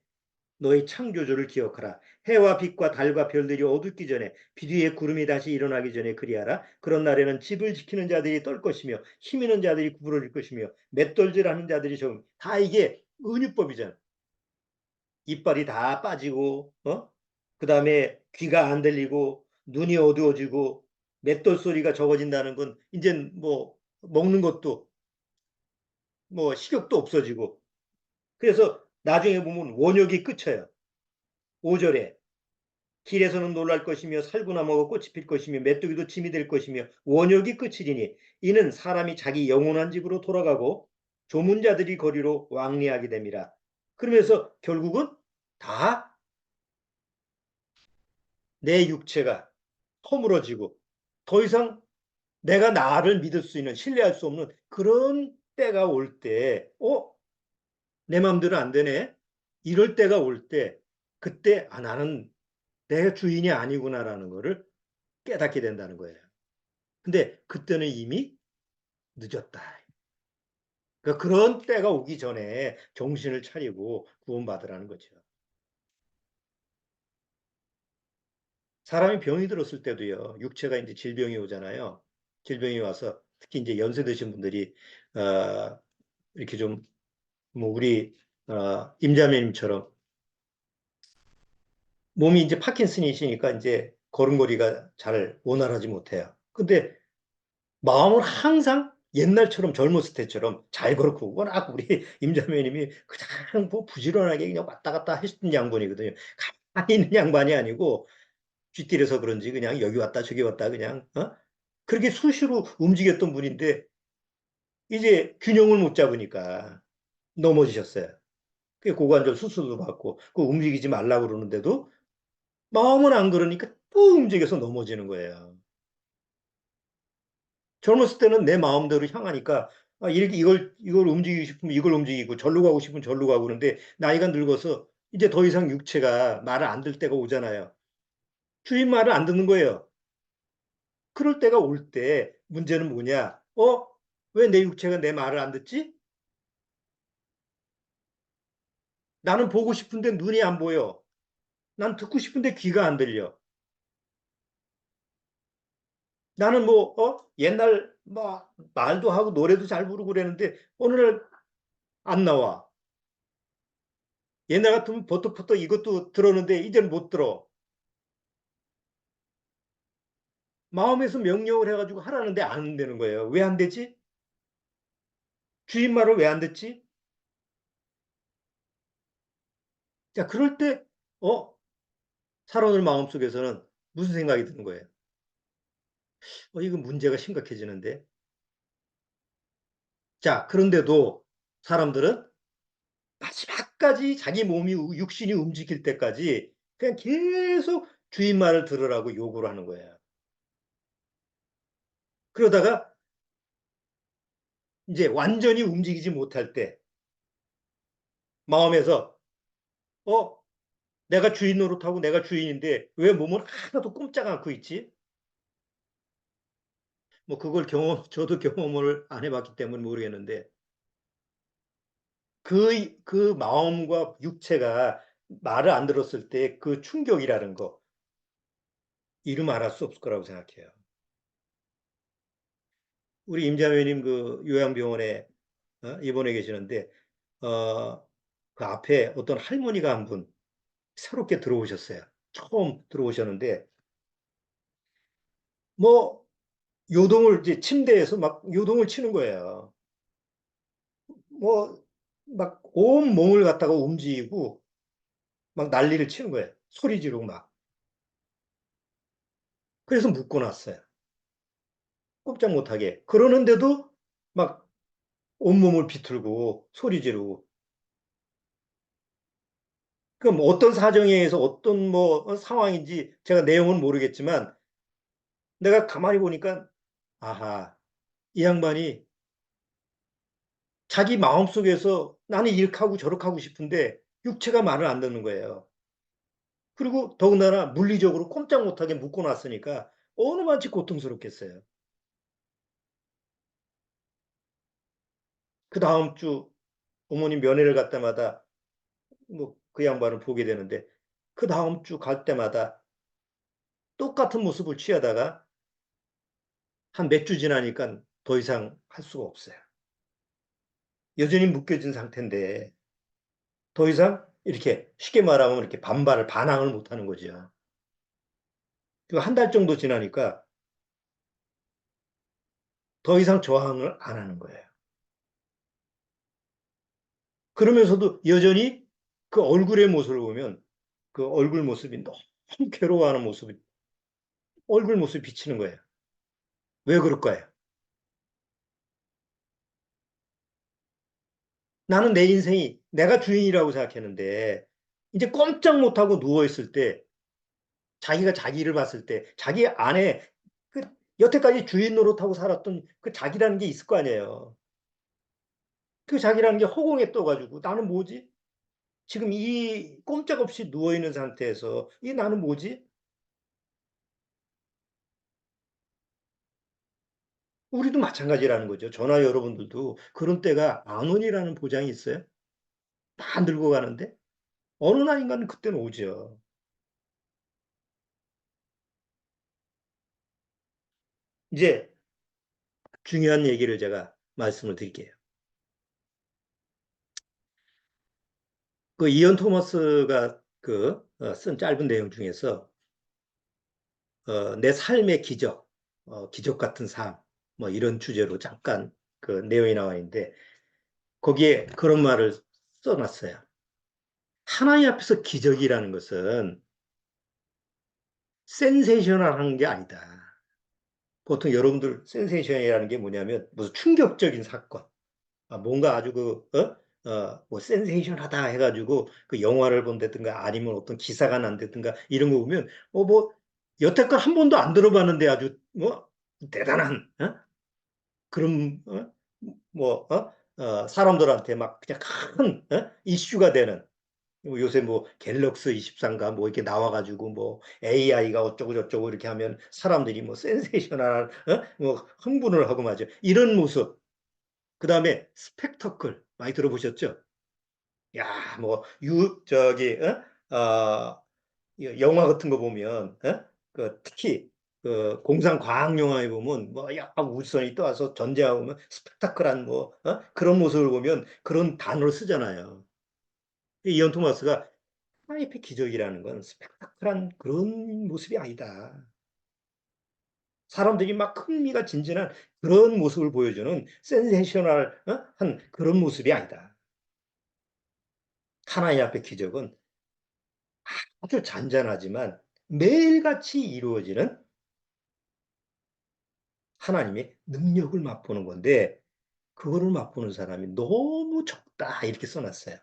너의 창조주를 기억하라. 해와 빛과 달과 별들이 어둡기 전에 빛 위에 구름이 다시 일어나기 전에 그리하라. 그런 날에는 집을 지키는 자들이 떨 것이며 힘 있는 자들이 구부러질 것이며 맷돌질하는 자들이 적음. 다 이게 은유법이잖아. 이빨이 다 빠지고 그다음에 귀가 안 들리고 눈이 어두워지고 맷돌 소리가 적어진다는 건 이제 뭐 먹는 것도 뭐 식욕도 없어지고 그래서 나중에 보면 원역이 끝쳐요. 5절에 길에서는 놀랄 것이며 살구나무가 꽃이 필 것이며 메뚜기도 짐이 될 것이며 원역이 끝이리니 이는 사람이 자기 영원한 집으로 돌아가고 조문자들이 거리로 왕래하게 됨이라. 그러면서 결국은 다 내 육체가 허물어지고 더 이상 내가 나를 믿을 수 있는 신뢰할 수 없는 그런 때가 올 때, 내 마음대로 안 되네. 이럴 때가 올 때, 그때 나는 내 주인이 아니구나라는 거를 깨닫게 된다는 거예요. 근데 그때는 이미 늦었다. 그러니까 그런 때가 오기 전에 정신을 차리고 구원받으라는 거죠. 사람이 병이 들었을 때도요, 육체가 이제 질병이 오잖아요. 질병이 와서 특히 이제 연세 드신 분들이 이렇게 좀 뭐 우리 임자매님처럼 몸이 이제 파킨슨이시니까 이제 걸음걸이가 잘 원활하지 못해요. 근데 마음은 항상 옛날처럼 젊었을 때처럼 잘 걸었고 워낙 우리 임자매님이 그냥 뭐 부지런하게 그냥 왔다 갔다 하시던 양반이거든요. 가만히 있는 양반이 아니고 쥐띠려서 그런지 그냥 여기 왔다 저기 왔다 그냥 그렇게 수시로 움직였던 분인데 이제 균형을 못 잡으니까 넘어지셨어요. 그 고관절 수술도 받고 그 움직이지 말라고 그러는데도 마음은 안 그러니까 또 움직여서 넘어지는 거예요. 젊었을 때는 내 마음대로 향하니까 이렇게 이걸 움직이고 싶으면 이걸 움직이고 절로 가고 싶으면 절로 가고 그러는데 나이가 늙어서 이제 더 이상 육체가 말을 안 들 때가 오잖아요. 주인 말을 안 듣는 거예요. 그럴 때가 올 때 문제는 뭐냐? 왜 내 육체가 내 말을 안 듣지? 나는 보고 싶은데 눈이 안 보여. 난 듣고 싶은데 귀가 안 들려. 나는 뭐, 옛날, 뭐, 말도 하고 노래도 잘 부르고 그랬는데, 어느 날 안 나와. 옛날 같으면 버터버터 이것도 들었는데, 이제는 못 들어. 마음에서 명령을 해가지고 하라는데 안 되는 거예요. 왜 안 되지? 주인 말을 왜 안 듣지? 자, 그럴 때, 사람들 마음속에서는 무슨 생각이 드는 거예요? 이거 문제가 심각해지는데. 자, 그런데도 사람들은 마지막까지 자기 몸이, 육신이 움직일 때까지 그냥 계속 주인 말을 들으라고 요구를 하는 거예요. 그러다가 이제 완전히 움직이지 못할 때 마음에서 어 내가 주인 노릇하고 내가 주인인데 왜 몸은 하나도 꼼짝 않고 있지? 뭐 그걸 저도 경험을 안 해봤기 때문에 모르겠는데 그 마음과 육체가 말을 안 들었을 때 그 충격이라는 거 이루 말할 수 없을 거라고 생각해요. 우리 임자매님 그 요양병원에 입원해 계시는데 그 앞에 어떤 할머니가 한 분 새롭게 들어오셨어요. 처음 들어오셨는데 뭐 요동을 이제 침대에서 막 요동을 치는 거예요. 뭐 막 온 몸을 갖다가 움직이고 막 난리를 치는 거예요. 소리 지르고 막. 그래서 묶고 놨어요. 꼼짝 못하게. 그러는데도 막 온몸을 비틀고 소리 지르고. 그럼 어떤 사정에 의해서 어떤 뭐 상황인지 제가 내용은 모르겠지만 내가 가만히 보니까 아하, 이 양반이 자기 마음속에서 나는 이렇게 하고 저렇게 하고 싶은데 육체가 말을 안 듣는 거예요. 그리고 더군다나 물리적으로 꼼짝 못하게 묶어놨으니까 어느 만치 고통스럽겠어요. 그 다음 주 어머님 면회를 갈 때마다 뭐 그 양반을 보게 되는데 그 다음 주 갈 때마다 똑같은 모습을 취하다가 한 몇 주 지나니까 더 이상 할 수가 없어요. 여전히 묶여진 상태인데 더 이상 이렇게 쉽게 말하면 이렇게 반항을 못 하는 거죠. 그 한 달 정도 지나니까 더 이상 저항을 안 하는 거예요. 그러면서도 여전히 그 얼굴의 모습을 보면 그 얼굴 모습이 너무 괴로워하는 모습이 얼굴 모습이 비치는 거예요. 왜 그럴까요? 나는 내 인생이 내가 주인이라고 생각했는데 이제 꼼짝 못하고 누워있을 때 자기가 자기를 봤을 때 자기 안에 그 여태까지 주인 노릇하고 살았던 그 자기라는 게 있을 거 아니에요. 그 자기라는 게 허공에 떠가지고 나는 뭐지? 지금 이 꼼짝없이 누워있는 상태에서 이 나는 뭐지? 우리도 마찬가지라는 거죠. 저나 여러분들도 그런 때가 안 오니라는 보장이 있어요? 다 늙어 가는데? 어느 날인가는 그때는 오죠. 이제 중요한 얘기를 제가 말씀을 드릴게요. 그 이언 토머스가 쓴 짧은 내용 중에서 내 삶의 기적, 기적 같은 삶, 뭐 이런 주제로 잠깐 그 내용이 나와 있는데 거기에 그런 말을 써놨어요. 하나님 앞에서 기적이라는 것은 센세이셔널한 게 아니다. 보통 여러분들 센세이션이라는 게 뭐냐면 무슨 충격적인 사건, 뭔가 아주 뭐 센세이션하다 해가지고 그 영화를 본다든가 아니면 어떤 기사가 난다든가 이런 거 보면 뭐 여태껏 한 번도 안 들어봤는데 아주 뭐 대단한 그런 사람들한테 막 그냥 큰 이슈가 되는 뭐 요새 뭐 갤럭시 23가 뭐 이렇게 나와가지고 뭐 AI가 어쩌고 저쩌고 이렇게 하면 사람들이 뭐 센세이셔널 뭐 흥분을 하고 말이죠. 이런 모습. 그다음에 스펙터클 많이 들어보셨죠? 야, 뭐 저기 영화 같은 거 보면 그 특히 그 공상 과학 영화에 보면 뭐 약간 우주선이 떠와서 전쟁하고 보면 스펙타클한 뭐 그런 모습을 보면 그런 단어를 쓰잖아요. 이언 토마스가 하나님의 기적이라는 건 스펙타클한 그런 모습이 아니다. 사람들이 막 흥미가 진진한 그런 모습을 보여주는 센세이셔널한 그런 모습이 아니다. 하나님 앞의 기적은 아주 잔잔하지만 매일같이 이루어지는 하나님의 능력을 맛보는 건데 그거를 맛보는 사람이 너무 적다 이렇게 써놨어요.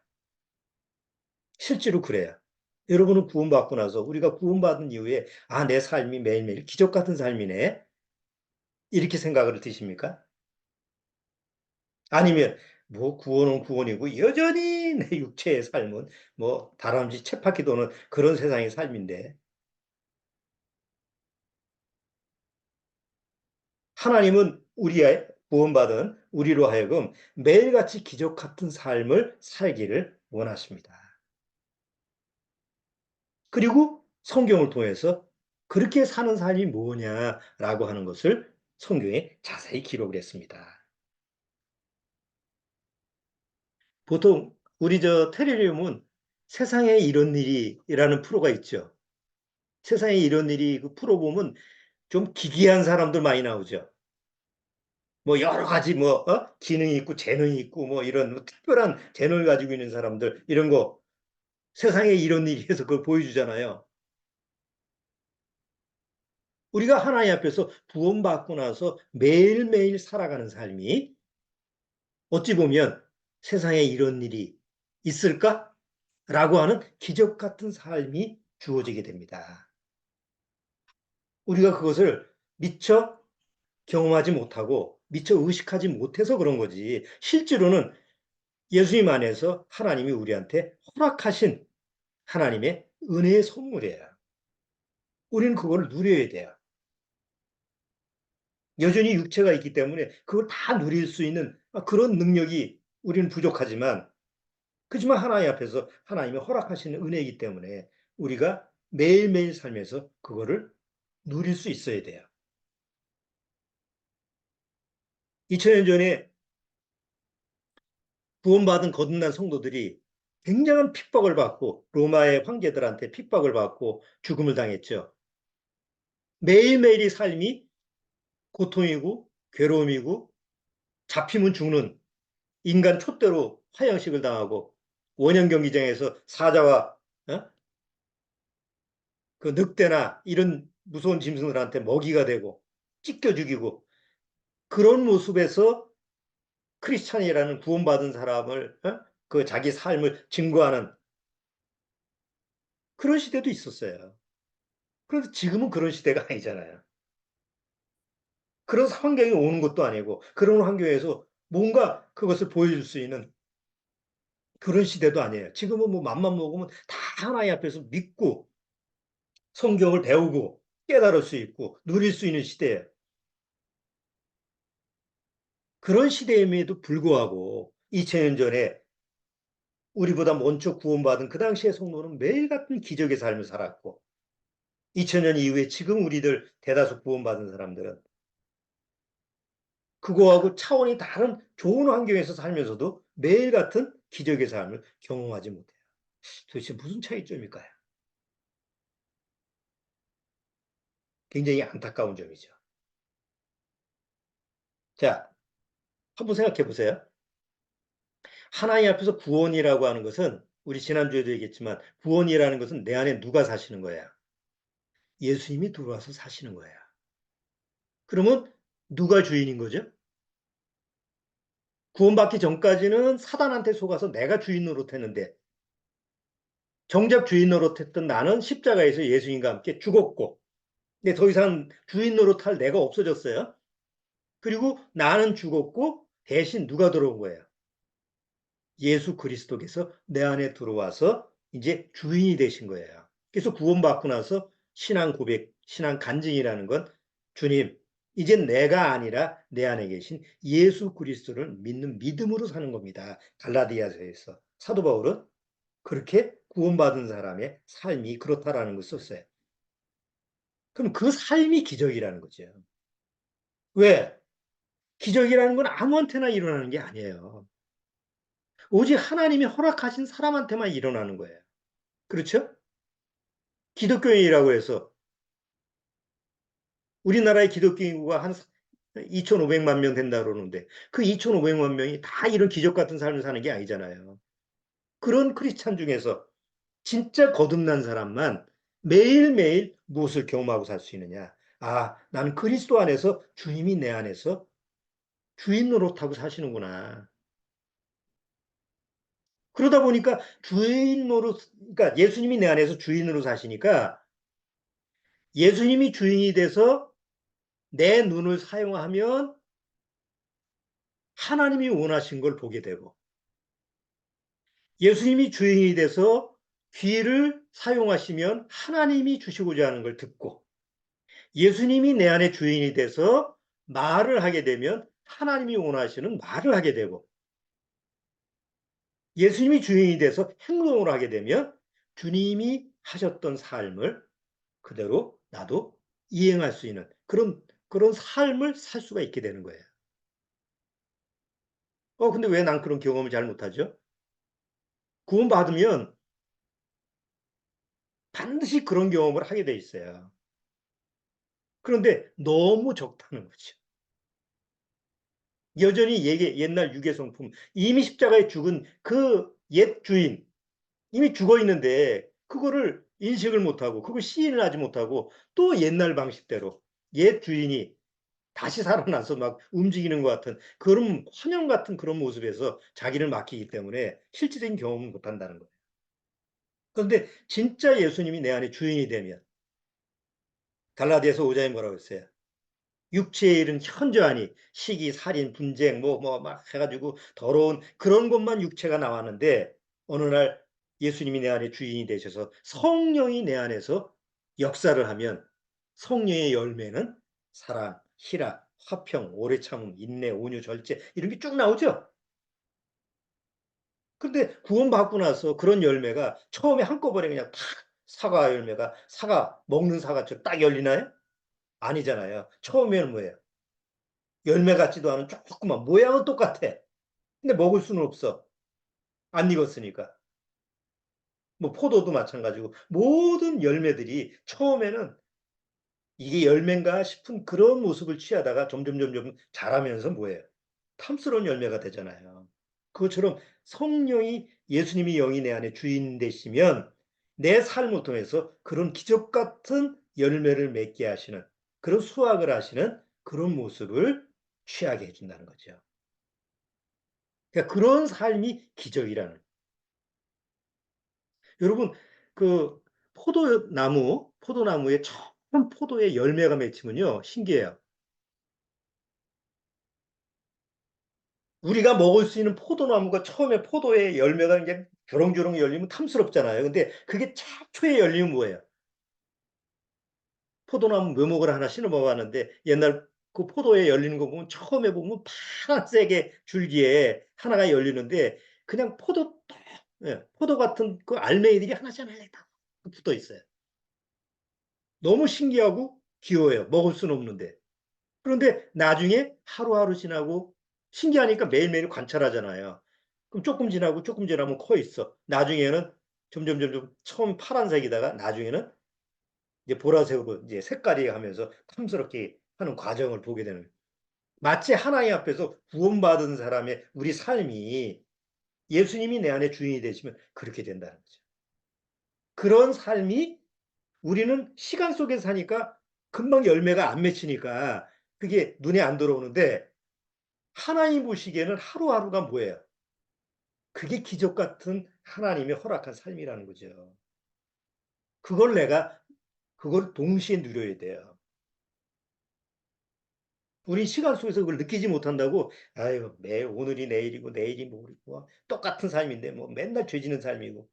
실제로 그래요. 여러분은 구원받고 나서 우리가 구원받은 이후에 내 삶이 매일매일 기적 같은 삶이네 이렇게 생각을 드십니까? 아니면 뭐 구원은 구원이고 여전히 내 육체의 삶은 뭐 다람쥐 쳇바퀴 도는 그런 세상의 삶인데 하나님은 우리의 구원받은 우리로 하여금 매일같이 기적 같은 삶을 살기를 원하십니다. 그리고 성경을 통해서 그렇게 사는 삶이 뭐냐라고 하는 것을 성경에 자세히 기록을 했습니다. 보통 우리 저 텔레비움은 세상에 이런 일이라는 프로가 있죠. 세상에 이런 일이 그 프로 보면 좀 기괴한 사람들 많이 나오죠. 뭐 여러 가지 뭐 기능이 있고 재능이 있고 뭐 이런 뭐 특별한 재능을 가지고 있는 사람들 이런 거 세상에 이런 일이 해서 그걸 보여주잖아요. 우리가 하나님 앞에서 구원받고 나서 매일매일 살아가는 삶이 어찌 보면 세상에 이런 일이 있을까? 라고 하는 기적 같은 삶이 주어지게 됩니다. 우리가 그것을 미처 경험하지 못하고 미처 의식하지 못해서 그런 거지. 실제로는 예수님 안에서 하나님이 우리한테 허락하신 하나님의 은혜의 선물이에요. 우리는 그걸 누려야 돼요. 여전히 육체가 있기 때문에 그걸 다 누릴 수 있는 그런 능력이 우리는 부족하지만 그렇지만 하나님 앞에서 하나님이 허락하시는 은혜이기 때문에 우리가 매일매일 살면서 그거를 누릴 수 있어야 돼요. 2000년 전에 구원받은 거듭난 성도들이 굉장한 핍박을 받고 로마의 황제들한테 핍박을 받고 죽음을 당했죠. 매일매일의 삶이 고통이고 괴로움이고 잡히면 죽는 인간 촛대로 화형식을 당하고 원형 경기장에서 사자와 그 늑대나 이런 무서운 짐승들한테 먹이가 되고 찢겨 죽이고 그런 모습에서 크리스찬이라는 구원받은 사람을 그 자기 삶을 증거하는 그런 시대도 있었어요. 그런데 지금은 그런 시대가 아니잖아요. 그런 환경이 오는 것도 아니고 그런 환경에서 뭔가 그것을 보여줄 수 있는 그런 시대도 아니에요. 지금은 뭐 맘만 먹으면 다 하나님 앞에서 믿고 성경을 배우고 깨달을 수 있고 누릴 수 있는 시대예요. 그런 시대임에도 불구하고 2000년 전에 우리보다 먼저 구원받은 그 당시의 성도는 매일 같은 기적의 삶을 살았고 2000년 이후에 지금 우리들 대다수 구원받은 사람들은 그거하고 차원이 다른 좋은 환경에서 살면서도 매일 같은 기적의 삶을 경험하지 못해요. 도대체 무슨 차이점일까요? 굉장히 안타까운 점이죠. 자, 한번 생각해 보세요. 하나님 앞에서 구원이라고 하는 것은 우리 지난주에도 얘기했지만 구원이라는 것은 내 안에 누가 사시는 거야? 예수님이 들어와서 사시는 거야. 그러면 누가 주인인 거죠? 구원받기 전까지는 사단한테 속아서 내가 주인 노릇했는데 정작 주인 노릇했던 나는 십자가에서 예수님과 함께 죽었고 근데 더 이상 주인 노릇할 내가 없어졌어요. 그리고 나는 죽었고 대신 누가 들어온 거예요? 예수 그리스도께서 내 안에 들어와서 이제 주인이 되신 거예요. 그래서 구원받고 나서 신앙 고백, 신앙 간증이라는 건 주님, 이제 내가 아니라 내 안에 계신 예수 그리스도를 믿는 믿음으로 사는 겁니다. 갈라디아서에서 사도 바울은 그렇게 구원받은 사람의 삶이 그렇다라는 걸 썼어요. 그럼 그 삶이 기적이라는 거죠. 왜? 기적이라는 건 아무한테나 일어나는 게 아니에요. 오직 하나님이 허락하신 사람한테만 일어나는 거예요. 그렇죠? 기독교인이라고 해서 우리나라의 기독교 인구가 한 2,500만 명 된다 그러는데 그 2,500만 명이 다 이런 기적 같은 삶을 사는 게 아니잖아요. 그런 크리스찬 중에서 진짜 거듭난 사람만 매일매일 무엇을 경험하고 살 수 있느냐. 아, 나는 그리스도 안에서 주님이 내 안에서 주인 노릇하고 사시는구나. 그러다 보니까 주인 노릇, 그러니까 예수님이 내 안에서 주인으로 사시니까 예수님이 주인이 돼서 내 눈을 사용하면 하나님이 원하신 걸 보게 되고 예수님이 주인이 돼서 귀를 사용하시면 하나님이 주시고자 하는 걸 듣고 예수님이 내 안에 주인이 돼서 말을 하게 되면 하나님이 원하시는 말을 하게 되고 예수님이 주인이 돼서 행동을 하게 되면 주님이 하셨던 삶을 그대로 나도 이행할 수 있는 그런 삶을 살 수가 있게 되는 거예요. 근데 왜 난 그런 경험을 잘 못하죠? 구원받으면 반드시 그런 경험을 하게 돼 있어요. 그런데 너무 적다는 거죠. 여전히 옛날 유괴성품, 이미 십자가에 죽은 그 옛 주인, 이미 죽어 있는데, 그거를 인식을 못하고, 그걸 시인을 하지 못하고, 또 옛날 방식대로 옛 주인이 다시 살아나서 막 움직이는 것 같은 그런 환영 같은 그런 모습에서 자기를 맡기기 때문에 실질적인 경험을 못 한다는 거예요. 그런데 진짜 예수님이 내 안에 주인이 되면, 갈라디아서 5장에 뭐라고 했어요? 육체에 이른 현저하니 시기, 살인, 분쟁, 막 해가지고 더러운 그런 것만 육체가 나왔는데 어느 날 예수님이 내 안에 주인이 되셔서 성령이 내 안에서 역사를 하면 성령의 열매는 사랑, 희락, 화평, 오래 참음, 인내, 온유, 절제 이런 게 쭉 나오죠. 근데 구원받고 나서 그런 열매가 처음에 한꺼번에 그냥 탁 사과 열매가 사과 먹는 사과처럼 딱 열리나요? 아니잖아요. 처음에는 뭐예요? 열매 같지도 않은 조그만 모양은 똑같아. 근데 먹을 수는 없어. 안 익었으니까. 뭐 포도도 마찬가지고 모든 열매들이 처음에는 이게 열매인가 싶은 그런 모습을 취하다가 점점 자라면서 뭐예요? 탐스러운 열매가 되잖아요. 그것처럼 성령이 예수님이 영이 내 안에 주인 되시면 내 삶을 통해서 그런 기적 같은 열매를 맺게 하시는 그런 수확을 하시는 그런 모습을 취하게 해준다는 거죠. 그러니까 그런 삶이 기적이라는. 여러분 그 포도나무에 처음 포도의 열매가 맺히면요 신기해요. 우리가 먹을 수 있는 포도나무가 처음에 포도의 열매가 이제 조롱조롱 열리면 탐스럽잖아요. 근데 그게 최초에 열리면 뭐예요? 포도나무 묘목을 하나 심어 봤는데 옛날 그 포도에 열리는 거 보면 처음에 보면 파란색의 줄기에 하나가 열리는데 그냥 포도 예, 포도 같은 그 알맹이들이 하나씩 하나씩 다 붙어 있어요. 너무 신기하고 귀여워요. 먹을 수는 없는데. 그런데 나중에 하루하루 지나고 신기하니까 매일매일 관찰하잖아요. 그럼 조금 지나면 커 있어. 나중에는 점점 처음 파란색이다가 나중에는 이제 보라색으로 이제 색깔이 하면서 탐스럽게 하는 과정을 보게 되는 거예요. 마치 하나님 앞에서 구원받은 사람의 우리 삶이 예수님이 내 안에 주인이 되시면 그렇게 된다는 거죠. 그런 삶이 우리는 시간 속에 사니까 금방 열매가 안 맺히니까 그게 눈에 안 들어오는데 하나님 보시기에는 하루하루가 뭐예요? 그게 기적 같은 하나님의 허락한 삶이라는 거죠. 그걸 내가 그걸 동시에 누려야 돼요. 우리 시간 속에서 그걸 느끼지 못한다고 아유 매 오늘이 내일이고 내일이 모레고 똑같은 삶인데 뭐 맨날 죄 짓는 삶이고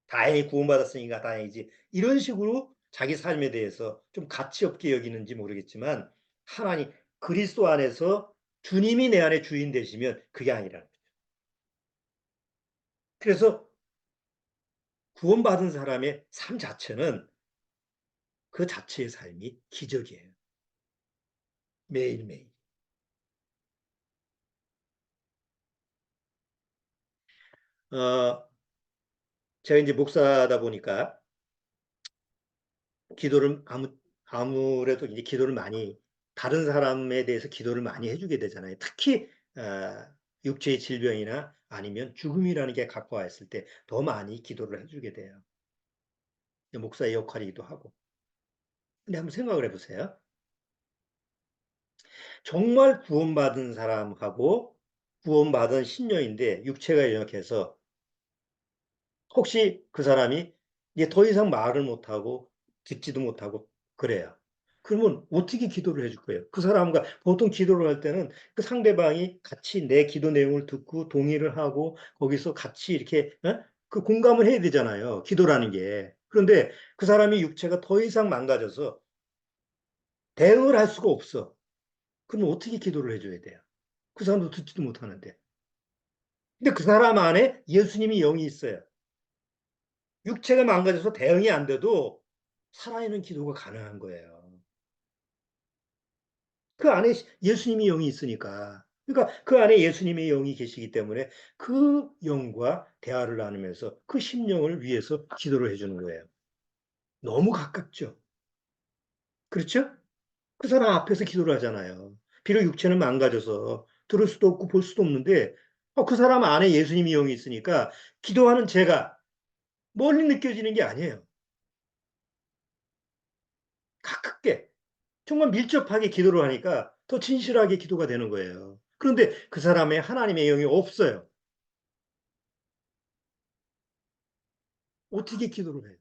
다행히 구원받았으니까 다행이지 이런 식으로 자기 삶에 대해서 좀 가치 없게 여기는지 모르겠지만 하나님 그리스도 안에서 주님이 내 안에 주인 되시면 그게 아니라는 거죠. 그래서 구원받은 사람의 삶 자체는 그 자체의 삶이 기적이에요. 매일매일. 어, 제가 이제 목사다 보니까 기도를 아무래도 이제 기도를 많이 다른 사람에 대해서 기도를 많이 해주게 되잖아요. 특히 육체의 질병이나 아니면 죽음이라는 게 갖고 왔을 때 더 많이 기도를 해주게 돼요. 목사의 역할이기도 하고. 근데 한번 생각을 해보세요. 정말 구원받은 사람하고 구원받은 신령인데 육체가 연약해서 혹시 그 사람이 이제 더 이상 말을 못하고 듣지도 못하고 그래요. 그러면 어떻게 기도를 해줄 거예요? 그 사람과 보통 기도를 할 때는 그 상대방이 같이 내 기도 내용을 듣고 동의를 하고 거기서 같이 이렇게 그 공감을 해야 되잖아요. 기도라는 게. 그런데 그 사람이 육체가 더 이상 망가져서 대응을 할 수가 없어. 그럼 어떻게 기도를 해줘야 돼요? 그 사람도 듣지도 못하는데. 근데 그 사람 안에 예수님이 영이 있어요. 육체가 망가져서 대응이 안 돼도 살아있는 기도가 가능한 거예요. 그 안에 예수님이 영이 있으니까. 그러니까 그 안에 예수님의 영이 계시기 때문에 그 영과 대화를 나누면서 그 심령을 위해서 기도를 해주는 거예요. 너무 가깝죠. 그렇죠? 그 사람 앞에서 기도를 하잖아요. 비록 육체는 망가져서 들을 수도 없고 볼 수도 없는데 그 사람 안에 예수님이 영이 있으니까 기도하는 제가 멀리 느껴지는 게 아니에요. 가깝게. 정말 밀접하게 기도를 하니까 더 진실하게 기도가 되는 거예요. 그런데 그 사람의 하나님의 영이 없어요. 어떻게 기도를 해요?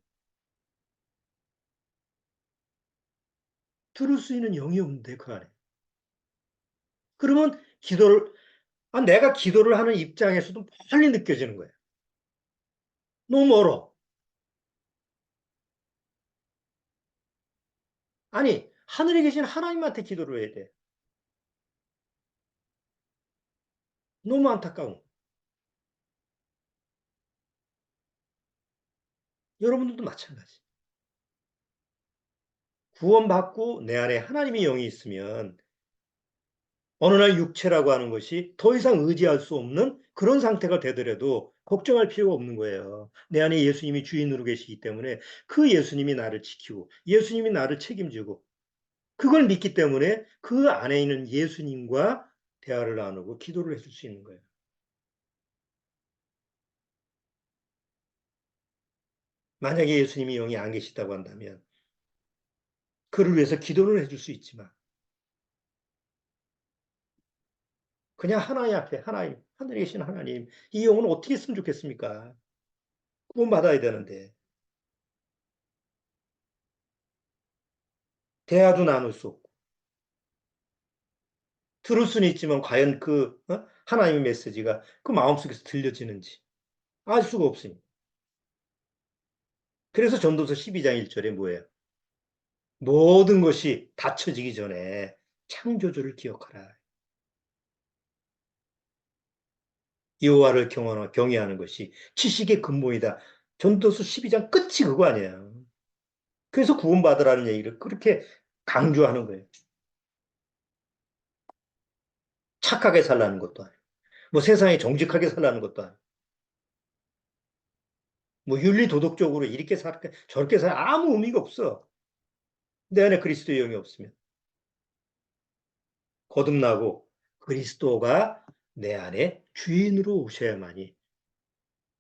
들을 수 있는 영이 없는데 그 안에. 그러면 내가 기도를 하는 입장에서도 멀리 느껴지는 거예요. 너무 멀어. 아니, 하늘에 계신 하나님한테 기도를 해야 돼. 너무 안타까운. 여러분들도 마찬가지. 구원받고 내 안에 하나님의 영이 있으면 어느 날 육체라고 하는 것이 더 이상 의지할 수 없는 그런 상태가 되더라도 걱정할 필요가 없는 거예요. 내 안에 예수님이 주인으로 계시기 때문에 그 예수님이 나를 지키고 예수님이 나를 책임지고 그걸 믿기 때문에 그 안에 있는 예수님과 대화를 나누고 기도를 해줄 수 있는 거예요. 만약에 예수님이 영이 안 계시다고 한다면 그를 위해서 기도를 해줄 수 있지만 그냥 하나님 앞에 하나님, 하늘에 계신 하나님, 이 영은 어떻게 했으면 좋겠습니까? 구원받아야 되는데 대화도 나눌 수 없고 들을 수는 있지만 과연 그 하나님의 메시지가 그 마음속에서 들려지는지 알 수가 없으니. 그래서 전도서 12장 1절에 뭐예요? 모든 것이 닫혀지기 전에 창조주를 기억하라. 여호와를 경외하는 것이 지식의 근본이다. 전도서 12장 끝이 그거 아니에요. 그래서 구원받으라는 얘기를 그렇게 강조하는 거예요. 착하게 살라는 것도 아니고, 뭐 세상에 정직하게 살라는 것도 아니고, 뭐 윤리 도덕적으로 이렇게 살 저렇게 살 아무 의미가 없어. 내 안에 그리스도의 영이 없으면 거듭나고 그리스도가 내 안에 주인으로 오셔야만이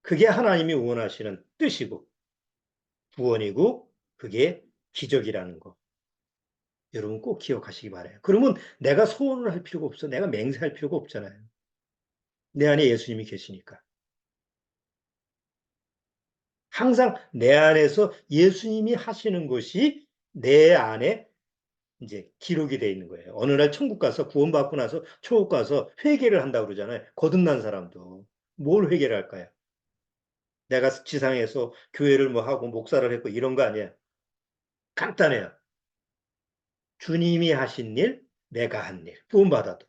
그게 하나님이 원하시는 뜻이고 구원이고 그게 기적이라는 거. 여러분 꼭 기억하시기 바라요. 그러면 내가 소원을 할 필요가 없어. 내가 맹세할 필요가 없잖아요. 내 안에 예수님이 계시니까. 항상 내 안에서 예수님이 하시는 것이 내 안에 이제 기록이 돼 있는 거예요. 어느 날 천국 가서 구원받고 나서 천국 가서 회개를 한다고 그러잖아요. 거듭난 사람도. 뭘 회개를 할까요? 내가 지상에서 교회를 뭐 하고 목사를 했고 이런 거 아니에요. 간단해요. 주님이 하신 일, 내가 한 일. 구원받아도.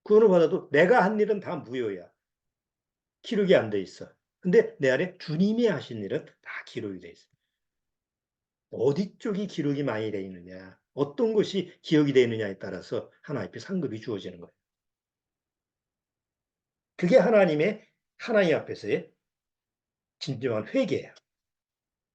구원을 받아도 내가 한 일은 다 무효야. 기록이 안 돼 있어. 근데 내 안에 주님이 하신 일은 다 기록이 돼 있어. 어디 쪽이 기록이 많이 돼 있느냐, 어떤 것이 기억이 돼 있느냐에 따라서 하나님께 상급이 주어지는 거예요. 그게 하나님 앞에서의 진정한 회개예요.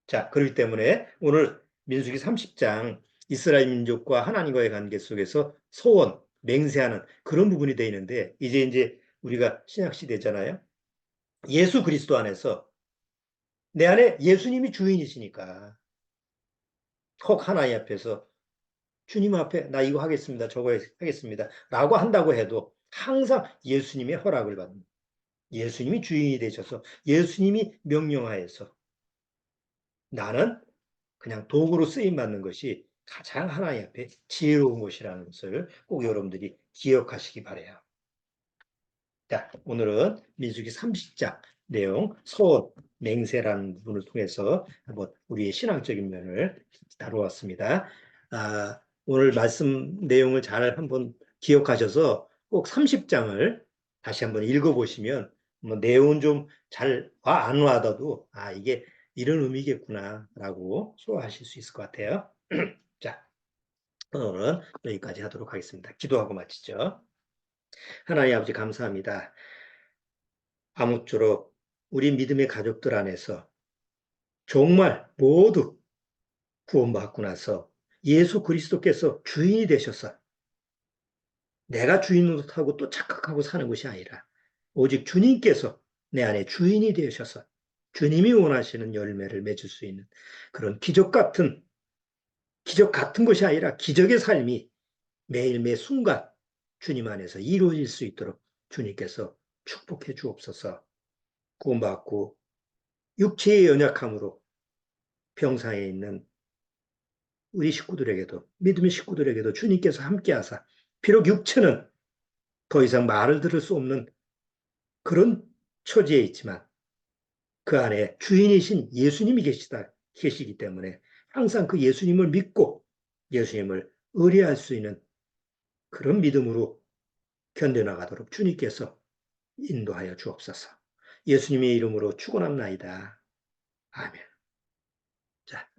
자, 그렇기 때문에 오늘 민수기 30장 이스라엘 민족과 하나님과의 관계 속에서 소원, 맹세하는 그런 부분이 돼 있는데 이제 우리가 신약 시대잖아요. 예수 그리스도 안에서 내 안에 예수님이 주인이시니까 혹 하나님 앞에서 주님 앞에 나 이거 하겠습니다. 저거 하겠습니다. 라고 한다고 해도 항상 예수님의 허락을 받는 예수님이 주인이 되셔서 예수님이 명령하여서 나는 그냥 도구로 쓰임 받는 것이 가장 하나님 앞에 지혜로운 것이라는 것을 꼭 여러분들이 기억하시기 바래요. 자, 오늘은 민수기 30장 내용 소원, 맹세라는 부분을 통해서 한번 우리의 신앙적인 면을 다루었습니다. 오늘 말씀 내용을 잘 한번 기억하셔서 꼭 30장을 다시 한번 읽어보시면 뭐 내용은 좀 잘 안 와도 이게 이런 의미겠구나라고 소화하실 수 있을 것 같아요. 자, 오늘은 여기까지 하도록 하겠습니다. 기도하고 마치죠. 하나님 아버지 감사합니다. 아무쪼록 우리 믿음의 가족들 안에서 정말 모두 구원받고 나서 예수 그리스도께서 주인이 되셔서 내가 주인 노릇하고 또 착각하고 사는 것이 아니라 오직 주님께서 내 안에 주인이 되셔서 주님이 원하시는 열매를 맺을 수 있는 그런 기적 같은 것이 아니라 기적의 삶이 매일 매 순간 주님 안에서 이루어질 수 있도록 주님께서 축복해 주옵소서. 구원받고 육체의 연약함으로 병상에 있는 우리 식구들에게도 믿음의 식구들에게도 주님께서 함께하사 비록 육체는 더 이상 말을 들을 수 없는 그런 처지에 있지만 그 안에 주인이신 예수님이 계시기 때문에 항상 그 예수님을 믿고 예수님을 의뢰할 수 있는 그런 믿음으로 견뎌나가도록 주님께서 인도하여 주옵소서. 예수님의 이름으로 축원합나이다. 아멘. 자,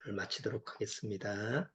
오늘 마치도록 하겠습니다.